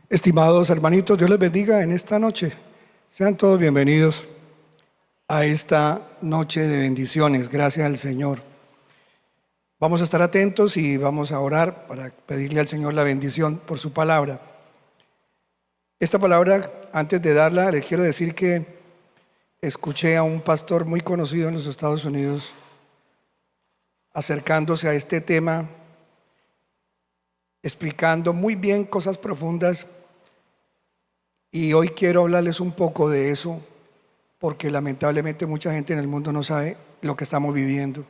Estimados hermanitos, Dios les bendiga en esta noche. Sean todos bienvenidos a esta noche de bendiciones. Gracias al Señor. Vamos a estar atentos y vamos a orar para pedirle al Señor la bendición por su palabra. Esta palabra, antes de darla, les quiero decir que escuché a un pastor muy conocido en los Estados Unidos acercándose a este tema, explicando muy bien cosas profundas. Y hoy quiero hablarles un poco de eso, porque lamentablemente mucha gente en el mundo no sabe lo que estamos viviendo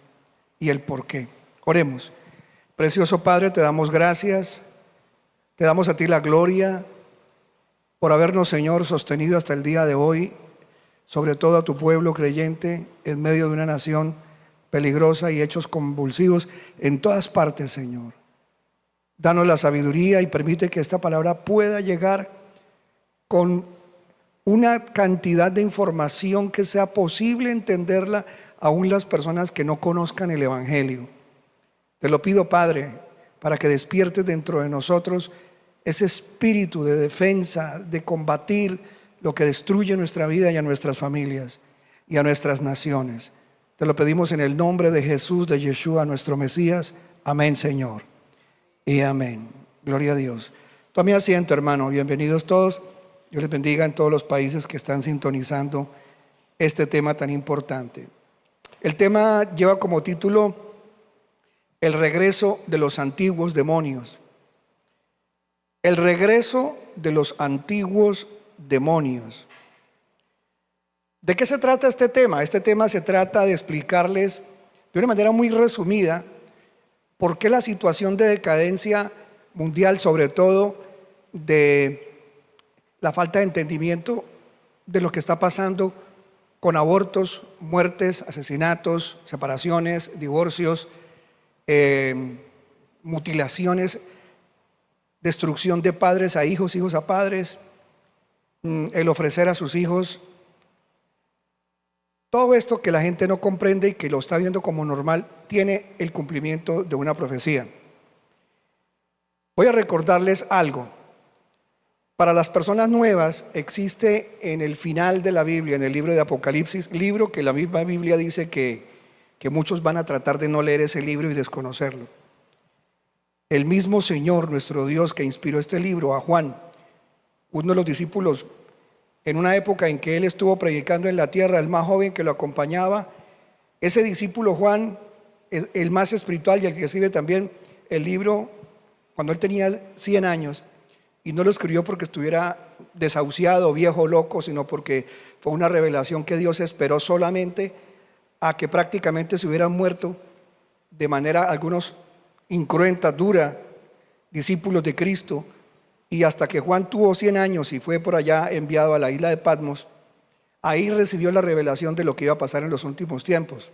y el por qué. Oremos. Precioso Padre, te damos gracias, te damos a ti la gloria por habernos, Señor, sostenido hasta el día de hoy, sobre todo a tu pueblo creyente en medio de una nación peligrosa y hechos convulsivos en todas partes, Señor. Danos la sabiduría y permite que esta palabra pueda llegar con una cantidad de información que sea posible entenderla aún las personas que no conozcan el Evangelio. Te lo pido, Padre, para que despiertes dentro de nosotros ese espíritu de defensa, de combatir lo que destruye nuestra vida y a nuestras familias y a nuestras naciones. Te lo pedimos en el nombre de Jesús, de Yeshua, nuestro Mesías. Amén, Señor. Y amén. Gloria a Dios. Tome asiento, hermano. Bienvenidos todos. Dios les bendiga en todos los países que están sintonizando este tema tan importante. El tema lleva como título El regreso de los antiguos demonios. El regreso de los antiguos demonios. ¿De qué se trata este tema? Este tema se trata de explicarles de una manera muy resumida por qué la situación de decadencia mundial, sobre todo de la falta de entendimiento de lo que está pasando con abortos, muertes, asesinatos, separaciones, divorcios, mutilaciones, destrucción de padres a hijos, hijos a padres, el ofrecer a sus hijos. Todo esto que la gente no comprende y que lo está viendo como normal tiene el cumplimiento de una profecía. Voy a recordarles algo. Para las personas nuevas existe en el final de la Biblia, en el libro de Apocalipsis, libro que la misma Biblia dice que muchos van a tratar de no leer ese libro y desconocerlo. El mismo Señor, nuestro Dios, que inspiró este libro a Juan, uno de los discípulos, en una época en que él estuvo predicando en la tierra, el más joven que lo acompañaba, ese discípulo Juan, el más espiritual y el que escribe también el libro, cuando él tenía 100 años, y no lo escribió porque estuviera desahuciado, viejo, loco, sino porque fue una revelación que Dios esperó solamente a que prácticamente se hubieran muerto de manera, algunos incruenta, dura, discípulos de Cristo, y hasta que Juan tuvo 100 años y fue por allá enviado a la isla de Patmos, ahí recibió la revelación de lo que iba a pasar en los últimos tiempos.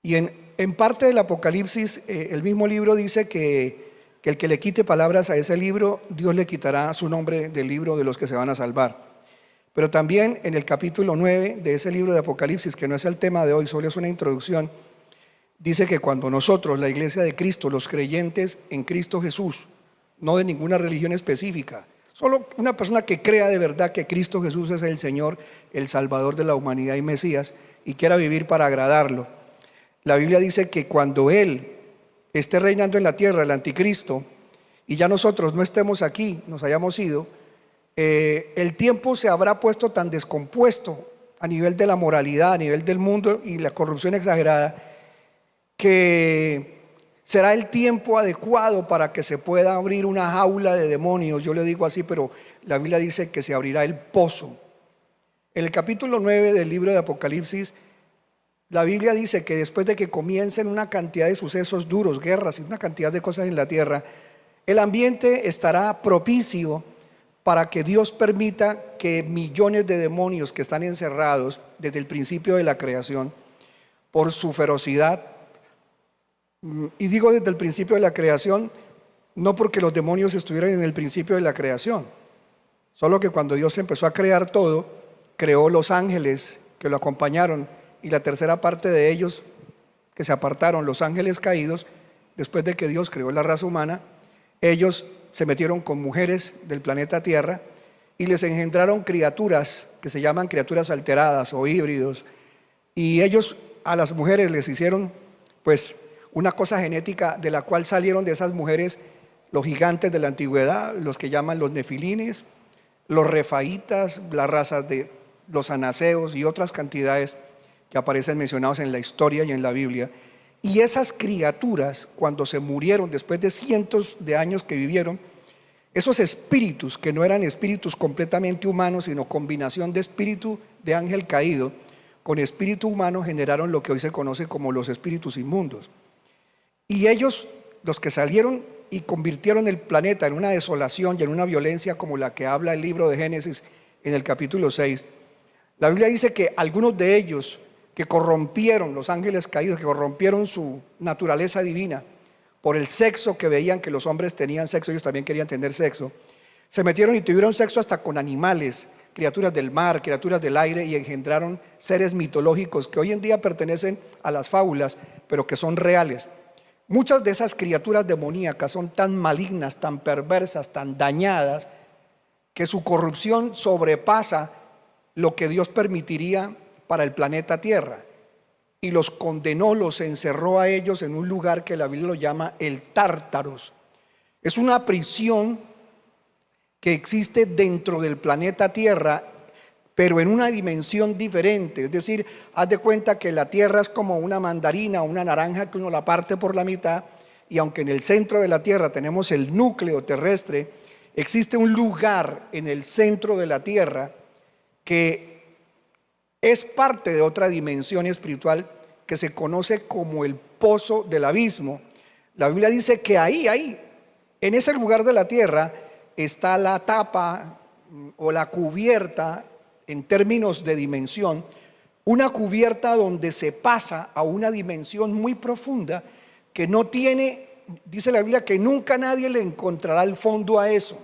Y en parte del Apocalipsis, el mismo libro dice que el que le quite palabras a ese libro, Dios le quitará su nombre del libro de los que se van a salvar. Pero también en el capítulo 9 de ese libro de Apocalipsis, que no es el tema de hoy, solo es una introducción, dice que cuando nosotros, la iglesia de Cristo, los creyentes en Cristo Jesús, no de ninguna religión específica, solo una persona que crea de verdad que Cristo Jesús es el Señor, el Salvador de la humanidad y Mesías, y quiera vivir para agradarlo, la Biblia dice que cuando Él esté reinando en la tierra, el anticristo, y ya nosotros no estemos aquí, nos hayamos ido, el tiempo se habrá puesto tan descompuesto a nivel de la moralidad, a nivel del mundo y la corrupción exagerada, que será el tiempo adecuado para que se pueda abrir una jaula de demonios. Yo le digo así, pero la Biblia dice que se abrirá el pozo. En el capítulo 9 del libro de Apocalipsis, la Biblia dice que después de que comiencen una cantidad de sucesos duros, guerras y una cantidad de cosas en la tierra, el ambiente estará propicio para que Dios permita que millones de demonios que están encerrados desde el principio de la creación, por su ferocidad, y digo desde el principio de la creación, no porque los demonios estuvieran en el principio de la creación, solo que cuando Dios empezó a crear todo, creó los ángeles que lo acompañaron, y la tercera parte de ellos que se apartaron, los ángeles caídos, después de que Dios creó la raza humana, ellos se metieron con mujeres del planeta Tierra y les engendraron criaturas que se llaman criaturas alteradas o híbridos. Y ellos a las mujeres les hicieron pues una cosa genética de la cual salieron de esas mujeres los gigantes de la antigüedad, los que llaman los nefilines, los refaitas, las razas de los anaseos y otras cantidades que aparecen mencionados en la historia y en la Biblia. Y esas criaturas, cuando se murieron después de cientos de años que vivieron, esos espíritus que no eran espíritus completamente humanos, sino combinación de espíritu de ángel caído con espíritu humano, generaron lo que hoy se conoce como los espíritus inmundos. Y ellos, los que salieron y convirtieron el planeta en una desolación y en una violencia como la que habla el libro de Génesis en el capítulo 6, la Biblia dice que algunos de ellos que corrompieron, los ángeles caídos, que corrompieron su naturaleza divina por el sexo que veían que los hombres tenían sexo, ellos también querían tener sexo, se metieron y tuvieron sexo hasta con animales, criaturas del mar, criaturas del aire, y engendraron seres mitológicos que hoy en día pertenecen a las fábulas, pero que son reales. Muchas de esas criaturas demoníacas son tan malignas, tan perversas, tan dañadas, que su corrupción sobrepasa lo que Dios permitiría para el planeta Tierra, y los condenó, los encerró a ellos en un lugar que la Biblia lo llama el Tártaros. Es una prisión que existe dentro del planeta Tierra, pero en una dimensión diferente. Es decir, haz de cuenta que la Tierra es como una mandarina o una naranja que uno la parte por la mitad, y aunque en el centro de la Tierra tenemos el núcleo terrestre, existe un lugar en el centro de la Tierra que es parte de otra dimensión espiritual que se conoce como el pozo del abismo. La Biblia dice que ahí, en ese lugar de la tierra, está la tapa o la cubierta en términos de dimensión, una cubierta donde se pasa a una dimensión muy profunda que no tiene, dice la Biblia, que nunca nadie le encontrará el fondo a eso.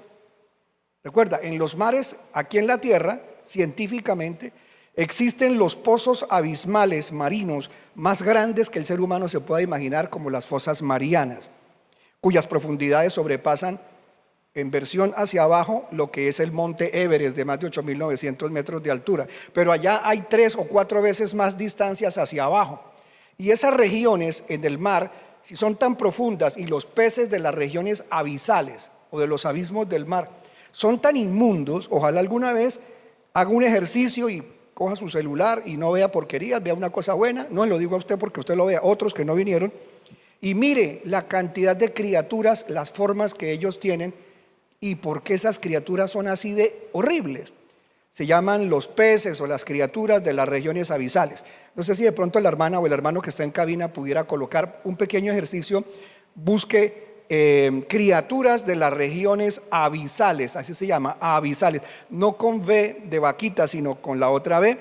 Recuerda, en los mares, aquí en la tierra, científicamente, existen los pozos abismales marinos más grandes que el ser humano se pueda imaginar, como las fosas marianas, cuyas profundidades sobrepasan en versión hacia abajo lo que es el monte Everest de más de 8.900 metros de altura. Pero allá hay 3 o 4 veces más distancias hacia abajo. Y esas regiones en el mar, si son tan profundas, y los peces de las regiones abisales o de los abismos del mar son tan inmundos, ojalá alguna vez haga un ejercicio y coja su celular y no vea porquerías, vea una cosa buena. No lo digo a usted porque usted lo vea, otros que no vinieron, y mire la cantidad de criaturas, las formas que ellos tienen y por qué esas criaturas son así de horribles. Se llaman los peces o las criaturas de las regiones abisales. No sé si de pronto la hermana o el hermano que está en cabina pudiera colocar un pequeño ejercicio. Busque criaturas de las regiones abisales, así se llama, abisales, no con V de vaquita, sino con la otra V,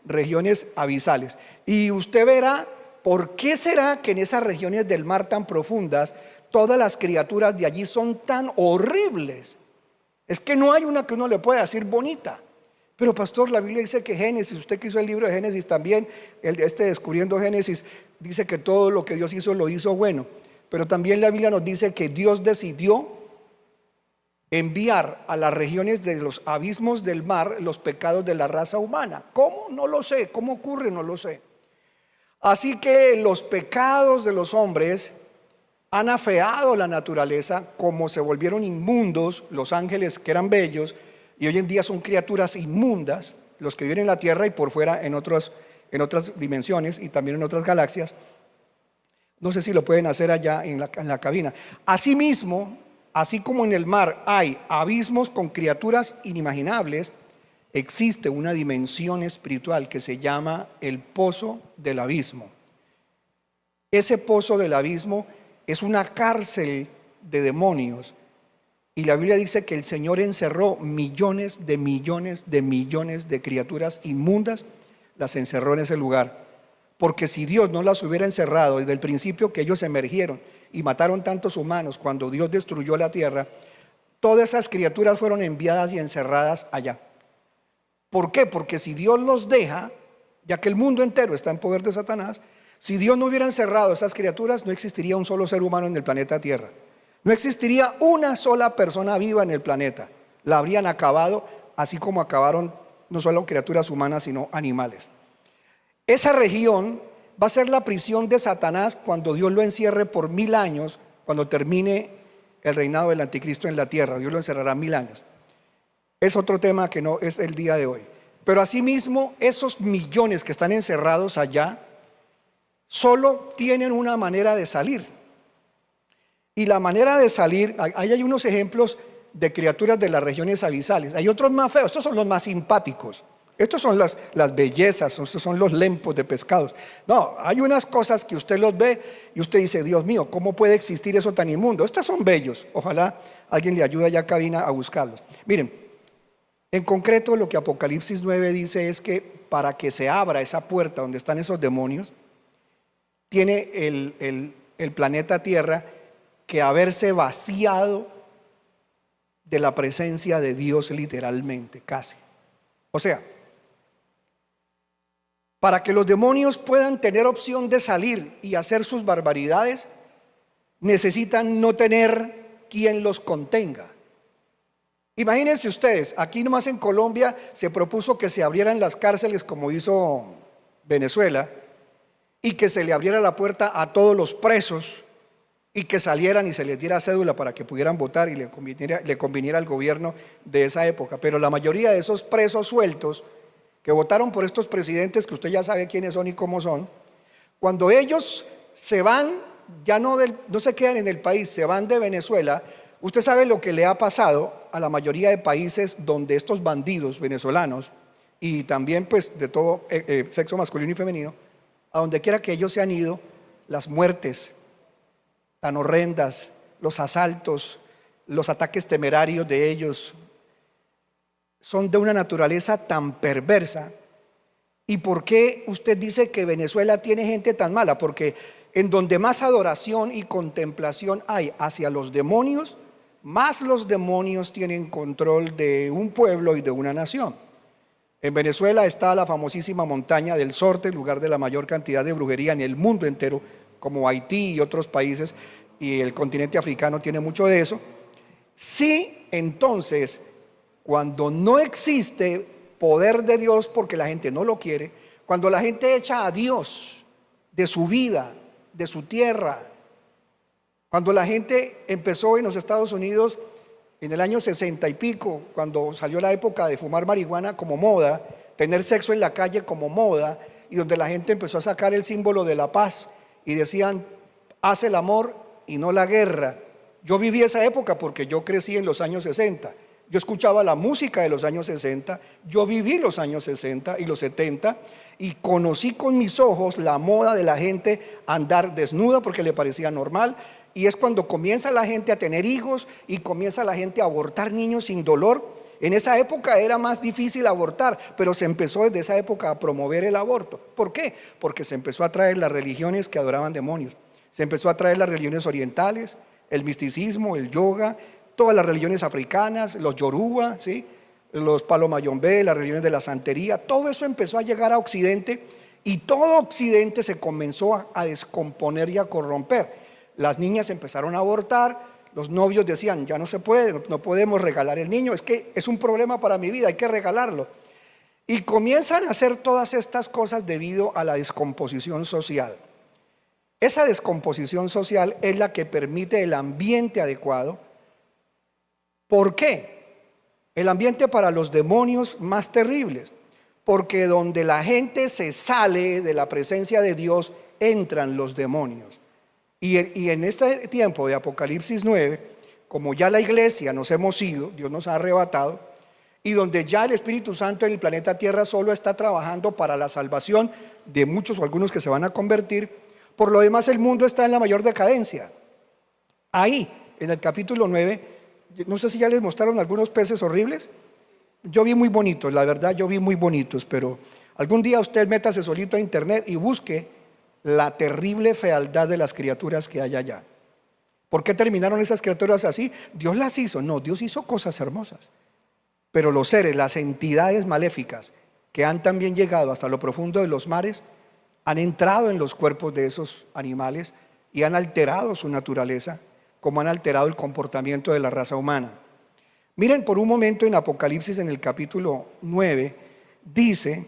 regiones abisales. Y usted verá por qué será que en esas regiones del mar tan profundas, todas las criaturas de allí son tan horribles. Es que no hay una que uno le pueda decir bonita. Pero pastor, la Biblia dice que Génesis, usted que hizo el libro de Génesis también, Descubriendo Génesis, dice que todo lo que Dios hizo lo hizo bueno. Pero también la Biblia nos dice que Dios decidió enviar a las regiones de los abismos del mar los pecados de la raza humana. ¿Cómo? No lo sé. ¿Cómo ocurre? No lo sé. Así que los pecados de los hombres han afeado la naturaleza, como se volvieron inmundos los ángeles que eran bellos, y hoy en día son criaturas inmundas, los que viven en la tierra y por fuera en otras dimensiones y también en otras galaxias. No sé si lo pueden hacer allá en la cabina. Asimismo, así como en el mar hay abismos con criaturas inimaginables, existe una dimensión espiritual que se llama el pozo del abismo. Ese pozo del abismo es una cárcel de demonios, y la Biblia dice que el Señor encerró millones de criaturas inmundas, las encerró en ese lugar. Porque si Dios no las hubiera encerrado desde el principio que ellos emergieron y mataron tantos humanos cuando Dios destruyó la tierra, todas esas criaturas fueron enviadas y encerradas allá. ¿Por qué? Porque si Dios los deja, ya que el mundo entero está en poder de Satanás, si Dios no hubiera encerrado a esas criaturas, no existiría un solo ser humano en el planeta Tierra. No existiría una sola persona viva en el planeta. La habrían acabado, así como acabaron no solo criaturas humanas, sino animales. Esa región va a ser la prisión de Satanás cuando Dios lo encierre por 1000 años, cuando termine el reinado del anticristo en la tierra. Dios lo encerrará 1000 años. Es otro tema que no es el día de hoy. Pero asimismo, esos millones que están encerrados allá, solo tienen una manera de salir. Y la manera de salir, ahí hay unos ejemplos de criaturas de las regiones abisales. Hay otros más feos, estos son los más simpáticos. Estos son las bellezas, estos son los lempos de pescados. No, hay unas cosas que usted los ve y usted dice, Dios mío, ¿cómo puede existir eso tan inmundo? Estos son bellos, ojalá alguien le ayude allá a cabina a buscarlos. Miren, en concreto lo que Apocalipsis 9 dice es que para que se abra esa puerta donde están esos demonios, tiene el planeta Tierra que haberse vaciado de la presencia de Dios literalmente, casi. O sea, para que los demonios puedan tener opción de salir y hacer sus barbaridades, necesitan no tener quien los contenga. Imagínense ustedes, aquí nomás en Colombia se propuso que se abrieran las cárceles como hizo Venezuela y que se le abriera la puerta a todos los presos y que salieran y se les diera cédula para que pudieran votar y le conviniera al gobierno de esa época. Pero la mayoría de esos presos sueltos que votaron por estos presidentes, que usted ya sabe quiénes son y cómo son, cuando ellos se van, ya no se quedan en el país, se van de Venezuela. Usted sabe lo que le ha pasado a la mayoría de países donde estos bandidos venezolanos y también pues de todo sexo masculino y femenino, a donde quiera que ellos se han ido, las muertes tan horrendas, los asaltos, los ataques temerarios de ellos son de una naturaleza tan perversa. ¿Y por qué usted dice que Venezuela tiene gente tan mala? Porque en donde más adoración y contemplación hay hacia los demonios, más los demonios tienen control de un pueblo y de una nación. En Venezuela está la famosísima montaña del Sorte, lugar de la mayor cantidad de brujería en el mundo entero, como Haití y otros países, y el continente africano tiene mucho de eso. Sí, entonces, cuando no existe poder de Dios porque la gente no lo quiere, cuando la gente echa a Dios de su vida, de su tierra, cuando la gente empezó en los Estados Unidos en el año 60 y pico, cuando salió la época de fumar marihuana como moda, tener sexo en la calle como moda, y donde la gente empezó a sacar el símbolo de la paz y decían, haz el amor y no la guerra. Yo viví esa época porque yo crecí en los años 60. Yo escuchaba la música de los años 60, yo viví los años 60 y los 70 y conocí con mis ojos la moda de la gente andar desnuda porque le parecía normal. Y es cuando comienza la gente a tener hijos y comienza la gente a abortar niños sin dolor. En esa época era más difícil abortar, pero se empezó desde esa época a promover el aborto. ¿Por qué? Porque se empezó a traer las religiones que adoraban demonios. Se empezó a traer las religiones orientales, el misticismo, el yoga, todas las religiones africanas, los yoruba, ¿sí? Los palomayombe, las religiones de la santería. Todo eso empezó a llegar a Occidente y todo Occidente se comenzó a descomponer y a corromper. Las niñas empezaron a abortar, los novios decían, ya no se puede, no podemos regalar el niño, es que es un problema para mi vida, hay que regalarlo. Y comienzan a hacer todas estas cosas debido a la descomposición social. Esa descomposición social es la que permite el ambiente adecuado. ¿Por qué? El ambiente para los demonios más terribles, porque donde la gente se sale de la presencia de Dios, entran los demonios. Y en este tiempo de Apocalipsis 9, como ya la iglesia nos hemos ido, Dios nos ha arrebatado, y donde ya el Espíritu Santo en el planeta Tierra solo está trabajando para la salvación de muchos o algunos que se van a convertir, por lo demás el mundo está en la mayor decadencia. Ahí, en el capítulo 9, no sé si ya les mostraron algunos peces horribles. Yo vi muy bonitos, la verdad, yo vi muy bonitos, pero algún día usted métase solito a internet y busque la terrible fealdad de las criaturas que hay allá. ¿Por qué terminaron esas criaturas así? Dios las hizo, no, Dios hizo cosas hermosas, pero los seres, las entidades maléficas que han también llegado hasta lo profundo de los mares, han entrado en los cuerpos de esos animales y han alterado su naturaleza, cómo han alterado el comportamiento de la raza humana. Miren por un momento en Apocalipsis, en el capítulo 9, dice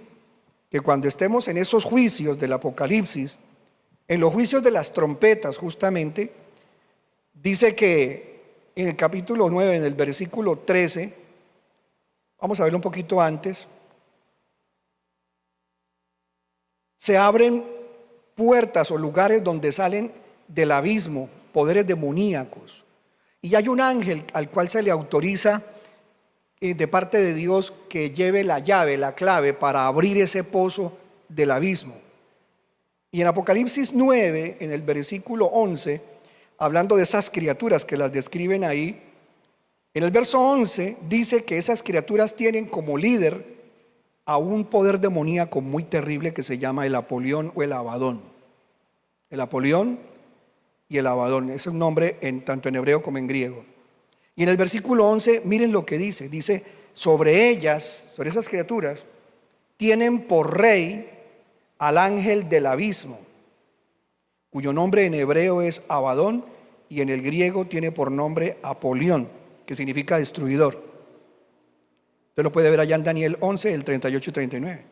que cuando estemos en esos juicios del Apocalipsis, en los juicios de las trompetas justamente, dice que en el capítulo 9, en el versículo 13, vamos a verlo un poquito antes, se abren puertas o lugares donde salen del abismo poderes demoníacos. Y hay un ángel al cual se le autoriza de parte de Dios que lleve la llave, la clave para abrir ese pozo del abismo. Y en Apocalipsis 9, en el versículo 11, hablando de esas criaturas que las describen ahí, en el verso 11 dice que esas criaturas tienen como líder a un poder demoníaco muy terrible que se llama el Apolión o el Abadón. El Apolión y el Abadón es un nombre tanto en hebreo como en griego. Y en el versículo 11 miren lo que dice sobre ellas, sobre esas criaturas, tienen por rey al ángel del abismo, cuyo nombre en hebreo es Abadón y en el griego tiene por nombre Apolión, que significa destruidor. Usted lo puede ver allá en Daniel 11, el 38 y 39.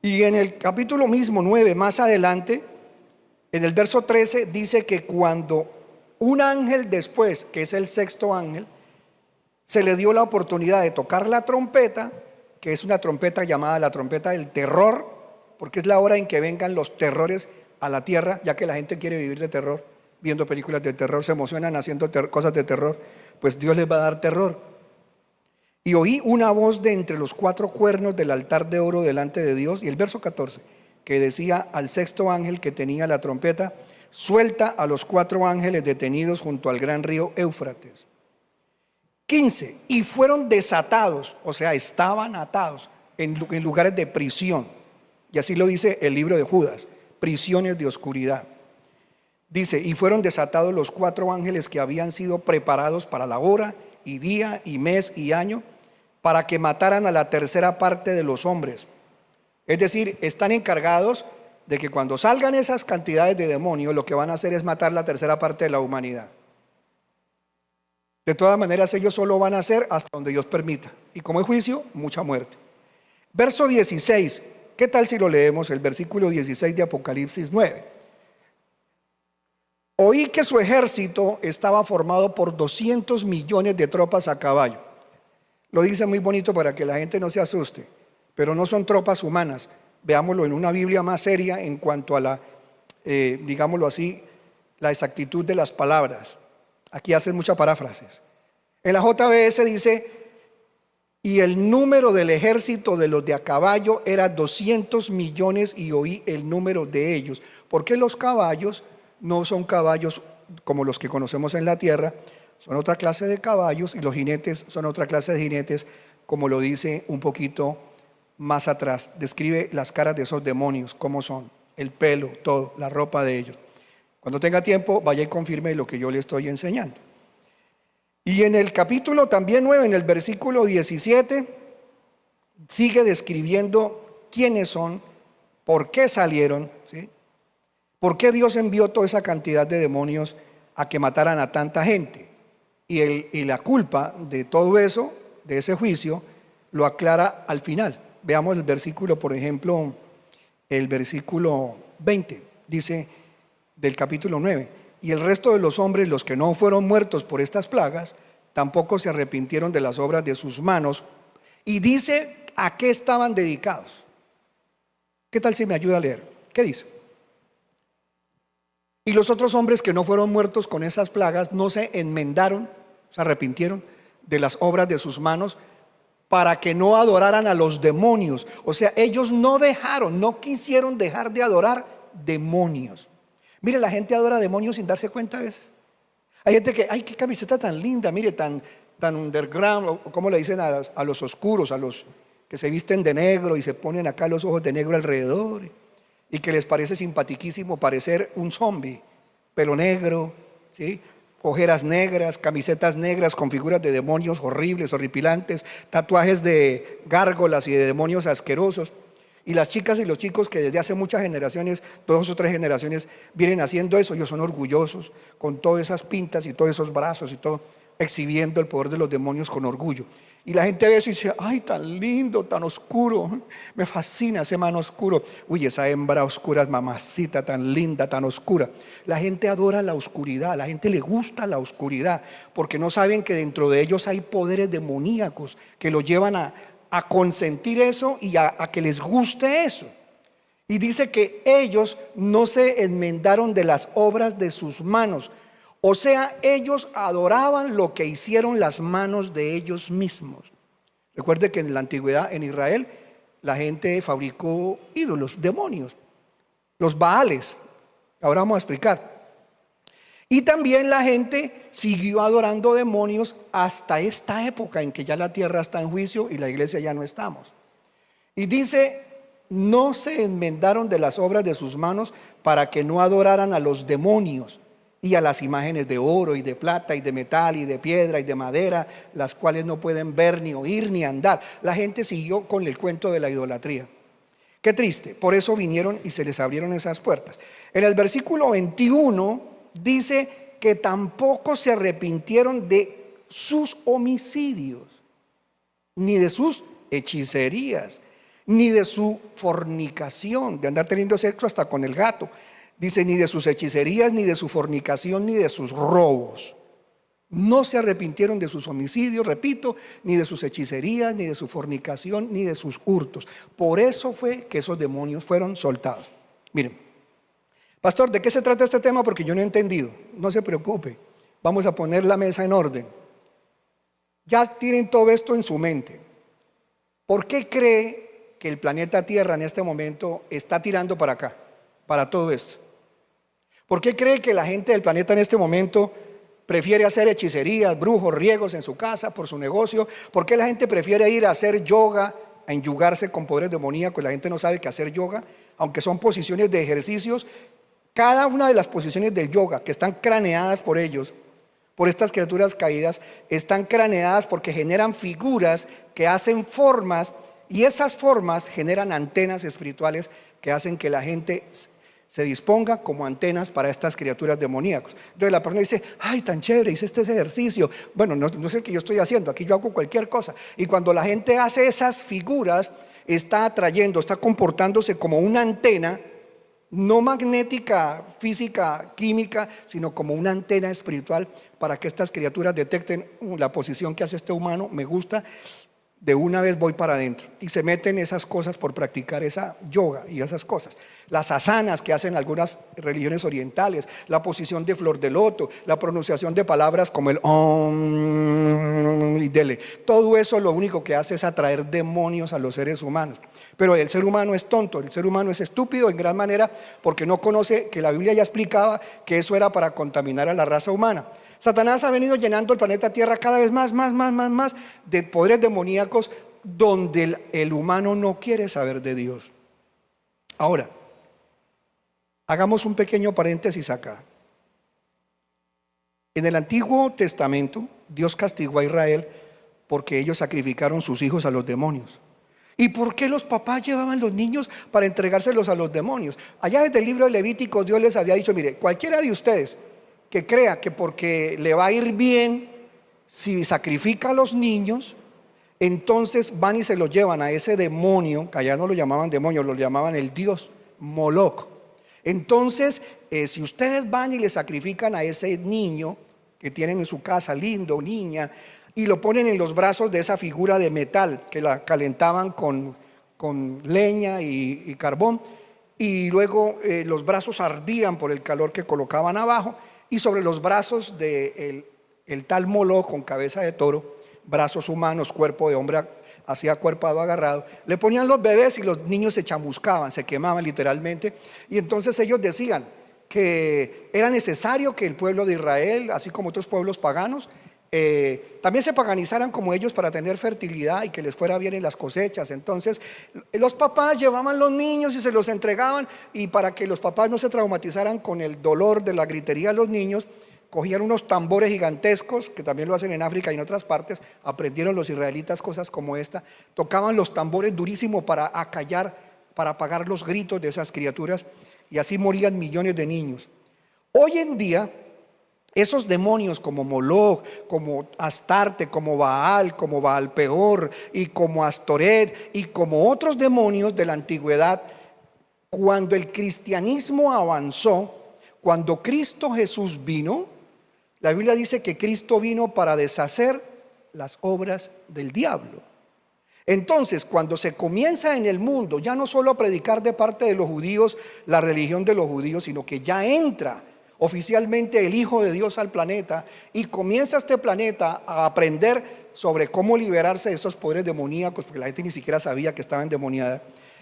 Y en el capítulo mismo 9, más adelante, en el verso 13, dice que cuando un ángel después, que es el sexto ángel, se le dio la oportunidad de tocar la trompeta, que es una trompeta llamada la trompeta del terror, porque es la hora en que vengan los terrores a la tierra, ya que la gente quiere vivir de terror, viendo películas de terror, se emocionan haciendo cosas de terror, pues Dios les va a dar terror. Y oí una voz de entre los cuatro cuernos del altar de oro delante de Dios, y el verso 14, que decía al sexto ángel que tenía la trompeta: suelta a los cuatro ángeles detenidos junto al gran río Éufrates. 15, y fueron desatados, o sea, estaban atados en lugares de prisión, y así lo dice el libro de Judas, prisiones de oscuridad. Dice, y fueron desatados los cuatro ángeles que habían sido preparados para la hora y día y mes y año, para que mataran a la tercera parte de los hombres. Es decir, están encargados de que cuando salgan esas cantidades de demonios, lo que van a hacer es matar la tercera parte de la humanidad. De todas maneras, ellos solo van a hacer hasta donde Dios permita. Y como es juicio, mucha muerte. Verso 16, ¿qué tal si lo leemos? El versículo 16 de Apocalipsis 9. Oí que su ejército estaba formado por 200 millones de tropas a caballo. Lo dice muy bonito para que la gente no se asuste, pero no son tropas humanas. Veámoslo en una Biblia más seria en cuanto a la, digámoslo así, la exactitud de las palabras. Aquí hacen muchas paráfrasis. En la JBS dice, y el número del ejército de los de a caballo era 200 millones y oí el número de ellos. Porque los caballos no son caballos como los que conocemos en la tierra, son otra clase de caballos, y los jinetes son otra clase de jinetes, como lo dice un poquito más atrás. Describe las caras de esos demonios, cómo son, el pelo, todo, la ropa de ellos. Cuando tenga tiempo, vaya y confirme lo que yo le estoy enseñando. Y en el capítulo también 9, en el versículo 17, sigue describiendo quiénes son, por qué salieron, ¿sí? ¿Por qué Dios envió toda esa cantidad de demonios a que mataran a tanta gente? Y la culpa de todo eso, de ese juicio, lo aclara al final. Veamos el versículo, por ejemplo, el versículo 20, dice del capítulo 9. Y el resto de los hombres, los que no fueron muertos por estas plagas, tampoco se arrepintieron de las obras de sus manos. Y dice a qué estaban dedicados. ¿Qué tal si me ayuda a leer? ¿Qué dice? Y los otros hombres que no fueron muertos con esas plagas no se enmendaron, se arrepintieron de las obras de sus manos, para que no adoraran a los demonios. O sea, ellos no quisieron dejar de adorar demonios. Mire, la gente adora demonios sin darse cuenta a veces. Hay gente que, ay, qué camiseta tan linda, mire, tan underground, o como le dicen a los oscuros, a los que se visten de negro y se ponen acá los ojos de negro alrededor, y que les parece simpatiquísimo parecer un zombie, pelo negro, ¿sí? Ojeras negras, camisetas negras con figuras de demonios horribles, horripilantes, tatuajes de gárgolas y de demonios asquerosos. Y las chicas y los chicos que desde hace muchas generaciones, 2 o 3 generaciones, vienen haciendo eso, ellos son orgullosos, con todas esas pintas y todos esos brazos y todo, exhibiendo el poder de los demonios con orgullo. Y la gente ve eso y dice, ay, tan lindo, tan oscuro, me fascina ese man oscuro. Uy, esa hembra oscura es mamacita, tan linda, tan oscura. La gente adora la oscuridad, a la gente le gusta la oscuridad, porque no saben que dentro de ellos hay poderes demoníacos que los llevan a consentir eso y a que les guste eso. Y dice que ellos no se enmendaron de las obras de sus manos. O sea, ellos adoraban lo que hicieron las manos de ellos mismos. Recuerde que en la antigüedad en Israel la gente fabricó ídolos, demonios, los Baales. Ahora vamos a explicar. Y también la gente siguió adorando demonios hasta esta época en que ya la tierra está en juicio y la iglesia ya no estamos. Y dice, no se enmendaron de las obras de sus manos para que no adoraran a los demonios y a las imágenes de oro y de plata y de metal y de piedra y de madera, las cuales no pueden ver ni oír ni andar. La gente siguió con el cuento de la idolatría. Qué triste, por eso vinieron y se les abrieron esas puertas. En el versículo 21 dice que tampoco se arrepintieron de sus homicidios, ni de sus hechicerías, ni de su fornicación, de andar teniendo sexo hasta con el gato. Dice, ni de sus hechicerías, ni de su fornicación, ni de sus robos. No se arrepintieron de sus homicidios, repito, ni de sus hechicerías, ni de su fornicación, ni de sus hurtos. Por eso fue que esos demonios fueron soltados. Miren, pastor, ¿de qué se trata este tema? Porque yo no he entendido. No se preocupe, vamos a poner la mesa en orden. Ya tienen todo esto en su mente. ¿Por qué cree que el planeta Tierra en este momento está tirando para acá, para todo esto? ¿Por qué cree que la gente del planeta en este momento prefiere hacer hechicerías, brujos, riegos en su casa, por su negocio? ¿Por qué la gente prefiere ir a hacer yoga, a enyugarse con poderes demoníacos? La gente no sabe que hacer yoga, aunque son posiciones de ejercicios, cada una de las posiciones del yoga que están craneadas por ellos, por estas criaturas caídas, están craneadas porque generan figuras que hacen formas, y esas formas generan antenas espirituales que hacen que la gente se disponga como antenas para estas criaturas demoníacas. Entonces la persona dice, ay, tan chévere, hice este ejercicio. Bueno, no sé qué yo estoy haciendo, aquí yo hago cualquier cosa. Y cuando la gente hace esas figuras, está atrayendo, está comportándose como una antena, no magnética, física, química, sino como una antena espiritual para que estas criaturas detecten la posición que hace este humano, me gusta, de una vez voy para adentro. Y se meten esas cosas por practicar esa yoga y esas cosas. Las asanas que hacen algunas religiones orientales, la posición de flor de loto, la pronunciación de palabras como el om y dele. Todo eso lo único que hace es atraer demonios a los seres humanos. Pero el ser humano es tonto, el ser humano es estúpido en gran manera porque no conoce que la Biblia ya explicaba que eso era para contaminar a la raza humana. Satanás ha venido llenando el planeta Tierra cada vez más de poderes demoníacos donde el humano no quiere saber de Dios. Ahora, hagamos un pequeño paréntesis acá. En el Antiguo Testamento, Dios castigó a Israel porque ellos sacrificaron sus hijos a los demonios. ¿Y por qué los papás llevaban los niños para entregárselos a los demonios? Allá desde el libro de Levítico Dios les había dicho, mire, cualquiera de ustedes que crea que porque le va a ir bien si sacrifica a los niños, entonces van y se los llevan a ese demonio, que allá no lo llamaban demonio, lo llamaban el dios Moloch. Entonces, si ustedes van y le sacrifican a ese niño que tienen en su casa, lindo, niña, y lo ponen en los brazos de esa figura de metal que la calentaban con leña y carbón, y luego los brazos ardían por el calor que colocaban abajo, y sobre los brazos de el tal Moloch con cabeza de toro, brazos humanos, cuerpo de hombre así acuerpado, agarrado, le ponían los bebés y los niños se chamuscaban, se quemaban literalmente. Y entonces ellos decían que era necesario que el pueblo de Israel, así como otros pueblos paganos, también se paganizaran como ellos para tener fertilidad y que les fuera bien en las cosechas. Entonces los papás llevaban los niños y se los entregaban, y para que los papás no se traumatizaran con el dolor de la gritería de los niños, cogían unos tambores gigantescos, que también lo hacen en África y en otras partes. Aprendieron los israelitas cosas como esta, tocaban los tambores durísimo para acallar para apagar los gritos de esas criaturas, y así morían millones de niños. Hoy en día, esos demonios como Moloch, como Astarte, como Baal Peor y como Astoret y como otros demonios de la antigüedad, cuando el cristianismo avanzó, cuando Cristo Jesús vino, la Biblia dice que Cristo vino para deshacer las obras del diablo. Entonces, cuando se comienza en el mundo, ya no solo a predicar de parte de los judíos la religión de los judíos, sino que ya entra oficialmente el Hijo de Dios al planeta y comienza este planeta a aprender sobre cómo liberarse de esos poderes demoníacos, porque la gente ni siquiera sabía que estaba endemoniada,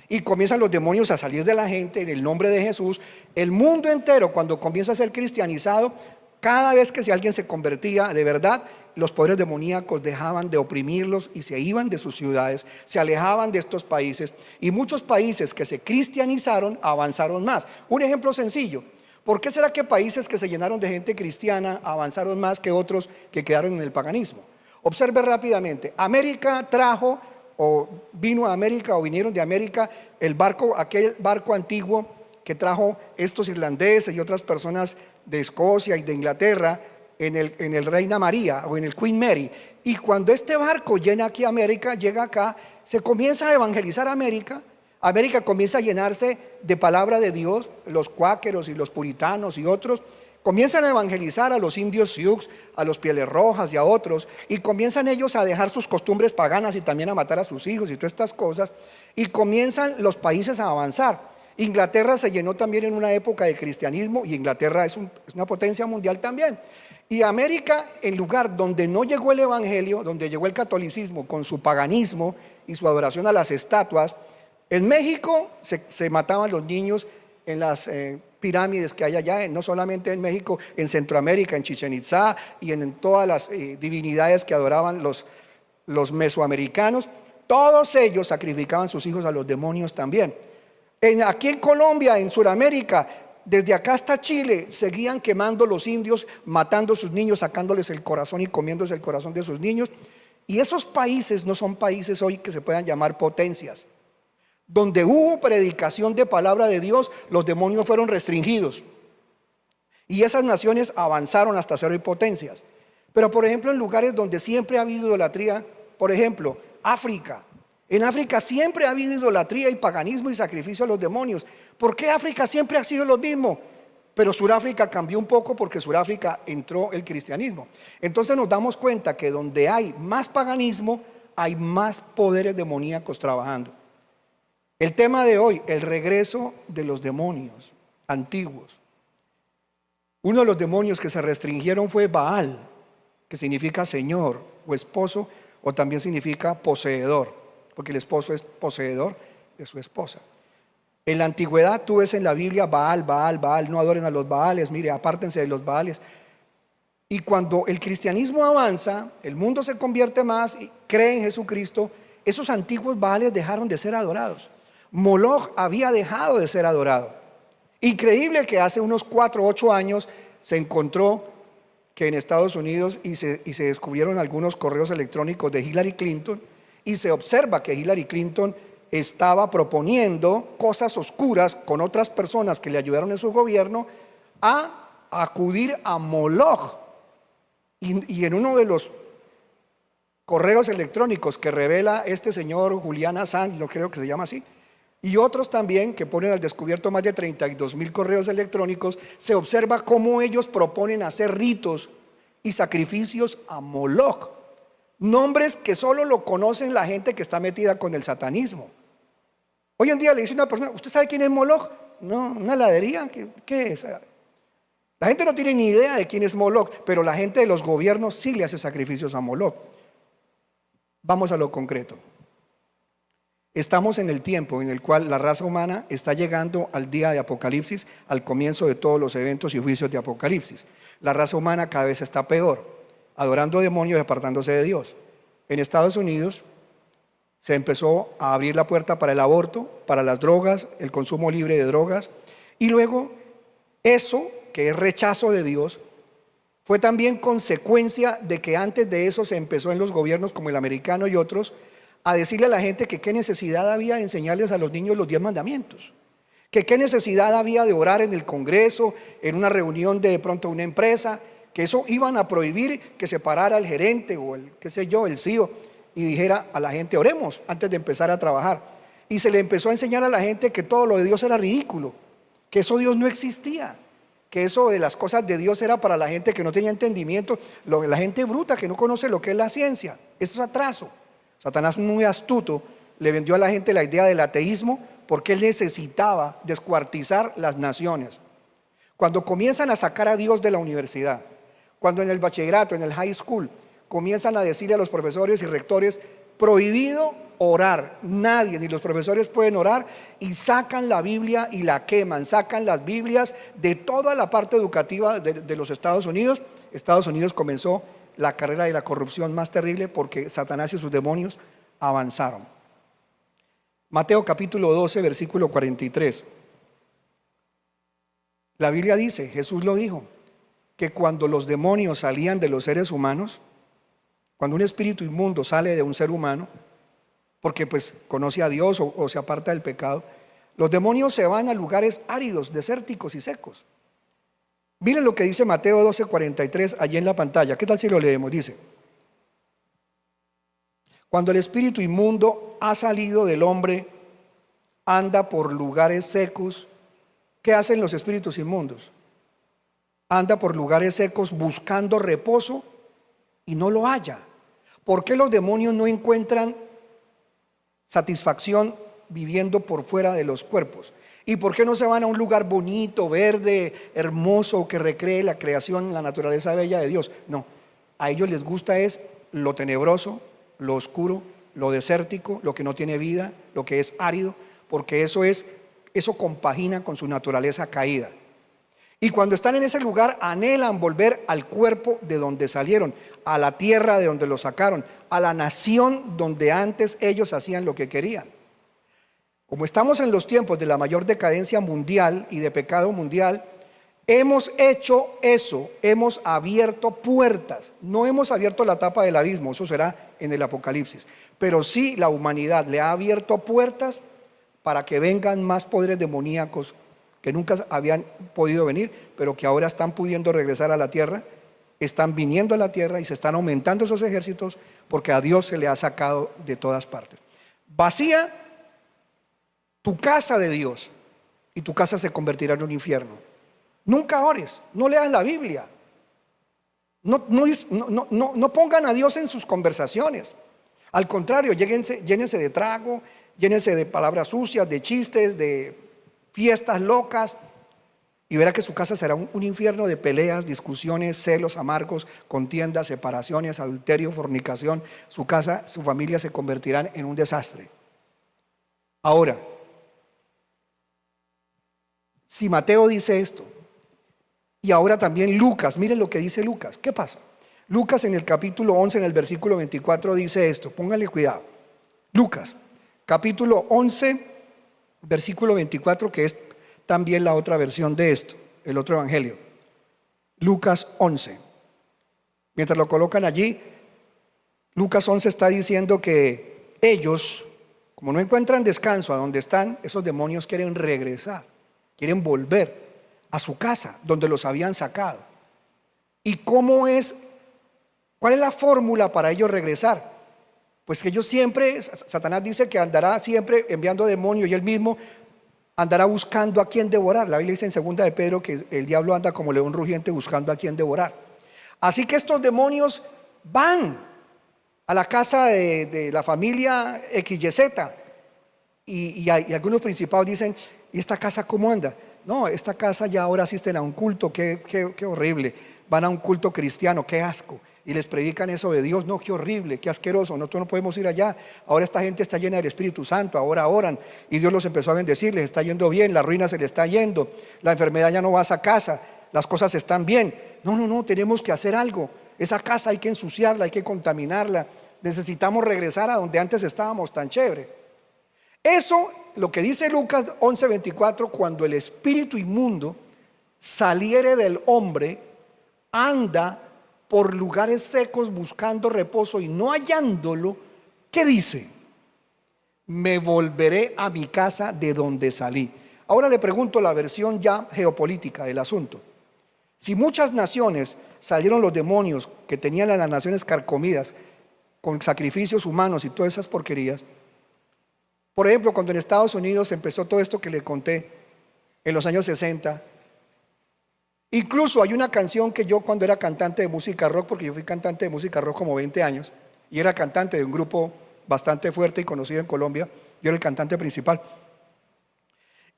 y comienzan los demonios a salir de la gente en el nombre de Jesús. El mundo entero, cuando comienza a ser cristianizado, cada vez que si alguien se convertía de verdad, los poderes demoníacos dejaban de oprimirlos y se iban de sus ciudades, se alejaban de estos países, y muchos países que se cristianizaron avanzaron más. Un ejemplo sencillo: ¿por qué será que países que se llenaron de gente cristiana avanzaron más que otros que quedaron en el paganismo? Observe rápidamente. América trajo, o vino a América, o vinieron de América, el barco, aquel barco antiguo que trajo estos irlandeses y otras personas de Escocia y de Inglaterra en el Reina María o en el Queen Mary. Y cuando este barco llega aquí a América, llega acá, se comienza a evangelizar América. América comienza a llenarse de palabra de Dios. Los cuáqueros y los puritanos y otros comienzan a evangelizar a los indios Sioux, a los pieles rojas y a otros, y comienzan ellos a dejar sus costumbres paganas y también a matar a sus hijos y todas estas cosas, y comienzan los países a avanzar. Inglaterra se llenó también en una época de cristianismo, y Inglaterra es una potencia mundial también. Y América, en lugar donde no llegó el evangelio, donde llegó el catolicismo con su paganismo y su adoración a las estatuas, en México se mataban los niños en las pirámides que hay allá, no solamente en México, en Centroamérica, en Chichén Itzá y en todas las divinidades que adoraban los mesoamericanos. Todos ellos sacrificaban sus hijos a los demonios también. Aquí en Colombia, en Sudamérica, desde acá hasta Chile, seguían quemando los indios, matando a sus niños, sacándoles el corazón y comiéndose el corazón de sus niños. Y esos países no son países hoy que se puedan llamar potencias. Donde hubo predicación de palabra de Dios, los demonios fueron restringidos, y esas naciones avanzaron hasta ser hoy potencias. Pero por ejemplo, en lugares donde siempre ha habido idolatría, por ejemplo, África. En África siempre ha habido idolatría y paganismo y sacrificio a los demonios. ¿Por qué África siempre ha sido lo mismo? Pero Sudáfrica cambió un poco porque en Sudáfrica entró el cristianismo. Entonces nos damos cuenta que donde hay más paganismo, hay más poderes demoníacos trabajando. El tema de hoy, el regreso de los demonios antiguos. Uno de los demonios que se restringieron fue Baal, que significa señor o esposo, o también significa poseedor, porque el esposo es poseedor de su esposa. En la antigüedad tú ves en la Biblia Baal, Baal, Baal, no adoren a los Baales, mire, apártense de los Baales. Y cuando el cristianismo avanza, el mundo se convierte más y cree en Jesucristo, esos antiguos Baales dejaron de ser adorados. Moloch había dejado de ser adorado. Increíble que hace unos 4 o 8 años se encontró que en Estados Unidos y se descubrieron algunos correos electrónicos de Hillary Clinton, y se observa que Hillary Clinton estaba proponiendo cosas oscuras con otras personas que le ayudaron en su gobierno a acudir a Moloch. Y en uno de los correos electrónicos que revela este señor Julian Assange, yo creo que se llama así, y otros también que ponen al descubierto más de 32,000 correos electrónicos, se observa cómo ellos proponen hacer ritos y sacrificios a Moloch, nombres que solo lo conocen la gente que está metida con el satanismo. Hoy en día le dice a una persona: ¿usted sabe quién es Moloch? No, una heladería, ¿qué es? La gente no tiene ni idea de quién es Moloch, pero la gente de los gobiernos sí le hace sacrificios a Moloch. Vamos a lo concreto. Estamos en el tiempo en el cual la raza humana está llegando al día de Apocalipsis, al comienzo de todos los eventos y juicios de Apocalipsis. La raza humana cada vez está peor, adorando demonios y apartándose de Dios. En Estados Unidos se empezó a abrir la puerta para el aborto, para las drogas, el consumo libre de drogas, y luego eso, que es rechazo de Dios, fue también consecuencia de que antes de eso se empezó en los gobiernos como el americano y otros a decirle a la gente que qué necesidad había de enseñarles a los niños los 10 mandamientos, que qué necesidad había de orar en el Congreso, en una reunión de pronto una empresa, que eso iban a prohibir que se parara el gerente o el, qué sé yo, el CEO y dijera a la gente, oremos antes de empezar a trabajar. Y se le empezó a enseñar a la gente que todo lo de Dios era ridículo, que eso Dios no existía, que eso de las cosas de Dios era para la gente que no tenía entendimiento, la gente bruta que no conoce lo que es la ciencia. Eso es atraso. Satanás, muy astuto, le vendió a la gente la idea del ateísmo porque él necesitaba descuartizar las naciones. Cuando comienzan a sacar a Dios de la universidad, cuando en el bachillerato, en el high school, comienzan a decirle a los profesores y rectores, prohibido orar, nadie, ni los profesores pueden orar, y sacan la Biblia y la queman, sacan las Biblias de toda la parte educativa de los Estados Unidos. Estados Unidos comenzó la carrera de la corrupción más terrible porque Satanás y sus demonios avanzaron. Mateo capítulo 12, versículo 43. La Biblia dice, Jesús lo dijo, que cuando los demonios salían de los seres humanos, cuando un espíritu inmundo sale de un ser humano, porque pues conoce a Dios o se aparta del pecado, los demonios se van a lugares áridos, desérticos y secos. Miren lo que dice Mateo 12, 43 allí en la pantalla. ¿Qué tal si lo leemos? Dice, cuando el espíritu inmundo ha salido del hombre, anda por lugares secos. ¿Qué hacen los espíritus inmundos? Anda por lugares secos buscando reposo y no lo halla. ¿Por qué los demonios no encuentran satisfacción viviendo por fuera de los cuerpos? ¿Y por qué no se van a un lugar bonito, verde, hermoso, que recree la creación, la naturaleza bella de Dios? No, a ellos les gusta es lo tenebroso, lo oscuro, lo desértico, lo que no tiene vida, lo que es árido, porque eso compagina con su naturaleza caída. Y cuando están en ese lugar anhelan volver al cuerpo de donde salieron, a la tierra de donde lo sacaron, a la nación donde antes ellos hacían lo que querían. Como estamos en los tiempos de la mayor decadencia mundial y de pecado mundial, hemos hecho eso, hemos abierto puertas. No hemos abierto la tapa del abismo, eso será en el Apocalipsis, pero sí la humanidad le ha abierto puertas para que vengan más poderes demoníacos que nunca habían podido venir, pero que ahora están pudiendo regresar a la tierra, están viniendo a la tierra y se están aumentando esos ejércitos porque a Dios se le ha sacado de todas partes. Vacía tu casa de Dios y tu casa se convertirá en un infierno. Nunca ores, no leas la Biblia, no pongan a Dios en sus conversaciones. Al contrario, llénense de trago, llénense de palabras sucias, de chistes, de fiestas locas, y verá que su casa será un infierno de peleas, discusiones, celos amargos, contiendas, separaciones, adulterio, fornicación. Su casa, su familia se convertirán en un desastre. Ahora, si Mateo dice esto, y ahora también Lucas, miren lo que dice Lucas, ¿qué pasa? Lucas en el capítulo 11, en el versículo 24 dice esto, pónganle cuidado. Lucas, capítulo 11, versículo 24, que es también la otra versión de esto, el otro evangelio. Lucas 11. Mientras lo colocan allí, Lucas 11 está diciendo que ellos, como no encuentran descanso a donde están, esos demonios quieren regresar, quieren volver a su casa donde los habían sacado. ¿Y cuál es la fórmula para ellos regresar? Pues que ellos siempre, Satanás dice que andará siempre enviando demonios y él mismo andará buscando a quien devorar. La Biblia dice en 2 de Pedro que el diablo anda como león rugiente buscando a quien devorar. Así que estos demonios van a la casa de la familia XYZ y algunos principados dicen, ¿y esta casa cómo anda? No, esta casa ya ahora asisten a un culto, qué horrible. Van a un culto cristiano, qué asco. Y les predican eso de Dios, no, qué horrible, qué asqueroso, nosotros no podemos ir allá. Ahora esta gente está llena del Espíritu Santo, ahora oran y Dios los empezó a bendecir, les está yendo bien, la ruina se les está yendo, la enfermedad ya no va a esa casa, las cosas están bien. No, tenemos que hacer algo. Esa casa hay que ensuciarla, hay que contaminarla. Necesitamos regresar a donde antes estábamos tan chévere. Eso, lo que dice Lucas 11:24, cuando el espíritu inmundo saliere del hombre, anda por lugares secos buscando reposo y no hallándolo, ¿qué dice? me volveré a mi casa de donde salí. Ahora le pregunto la versión ya geopolítica del asunto. Si muchas naciones salieron los demonios que tenían a las naciones carcomidas con sacrificios humanos y todas esas porquerías, por ejemplo, cuando en Estados Unidos empezó todo esto que le conté en los años 60, incluso hay una canción que yo cuando era cantante de música rock, porque yo fui cantante de música rock como 20 años, y era cantante de un grupo bastante fuerte y conocido en Colombia, yo era el cantante principal.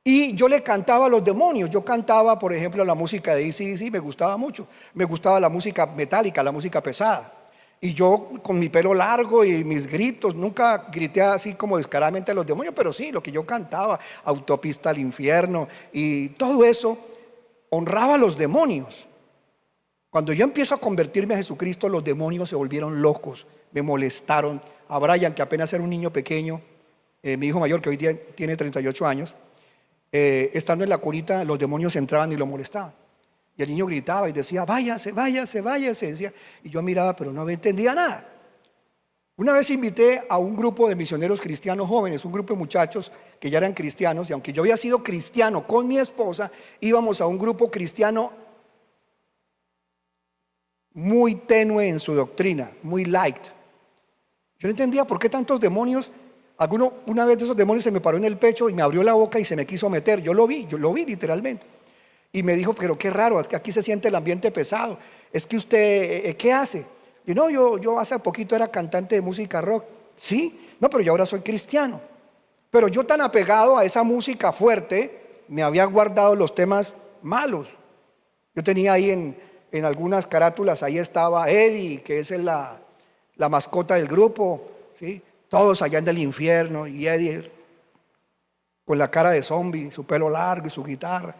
Y yo le cantaba a los demonios, yo cantaba, por ejemplo, la música de AC/DC, me gustaba mucho, me gustaba la música metálica, la música pesada. Y yo con mi pelo largo y mis gritos, nunca grité así como descaradamente a los demonios, pero sí, lo que yo cantaba, Autopista al Infierno y todo eso, honraba a los demonios. Cuando yo empiezo a convertirme a Jesucristo, los demonios se volvieron locos, me molestaron. A Brian, que apenas era un niño pequeño, mi hijo mayor, que hoy día tiene 38 años, estando en la curita, los demonios entraban y lo molestaban. Y el niño gritaba y decía, váyase, váyase, váyase, decía. Y yo miraba, pero no entendía nada. Una vez invité a un grupo de misioneros cristianos jóvenes, un grupo de muchachos que ya eran cristianos, y aunque yo había sido cristiano con mi esposa, íbamos a un grupo cristiano muy tenue en su doctrina, muy light. Yo no entendía por qué tantos demonios. Una vez de esos demonios se me paró en el pecho y me abrió la boca y se me quiso meter. Yo lo vi literalmente. Y me dijo, pero qué raro, aquí se siente el ambiente pesado. Es que usted, ¿qué hace? Y no, yo hace poquito era cantante de música rock. Sí, no, pero yo ahora soy cristiano. Pero yo tan apegado a esa música fuerte, me había guardado los temas malos. Yo tenía ahí en algunas carátulas, ahí estaba Eddie, que es la mascota del grupo, ¿sí? Todos allá en el infierno, y Eddie con la cara de zombie, su pelo largo y su guitarra.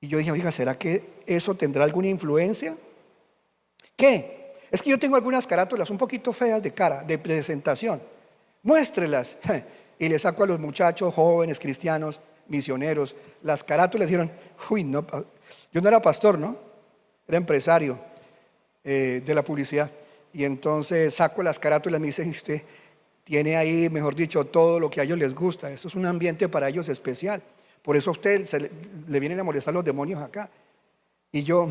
Y yo dije, oiga, ¿será que eso tendrá alguna influencia? ¿Qué? Es que yo tengo algunas carátulas un poquito feas de cara, de presentación. Muéstrelas. Y le saco a los muchachos jóvenes, cristianos, misioneros, las carátulas. Dijeron, uy, no, yo no era pastor, ¿no? Era empresario de la publicidad. Y entonces saco las carátulas y me dicen, usted tiene ahí, mejor dicho, todo lo que a ellos les gusta. Eso es un ambiente para ellos especial. Por eso a usted le vienen a molestar los demonios acá. Y yo,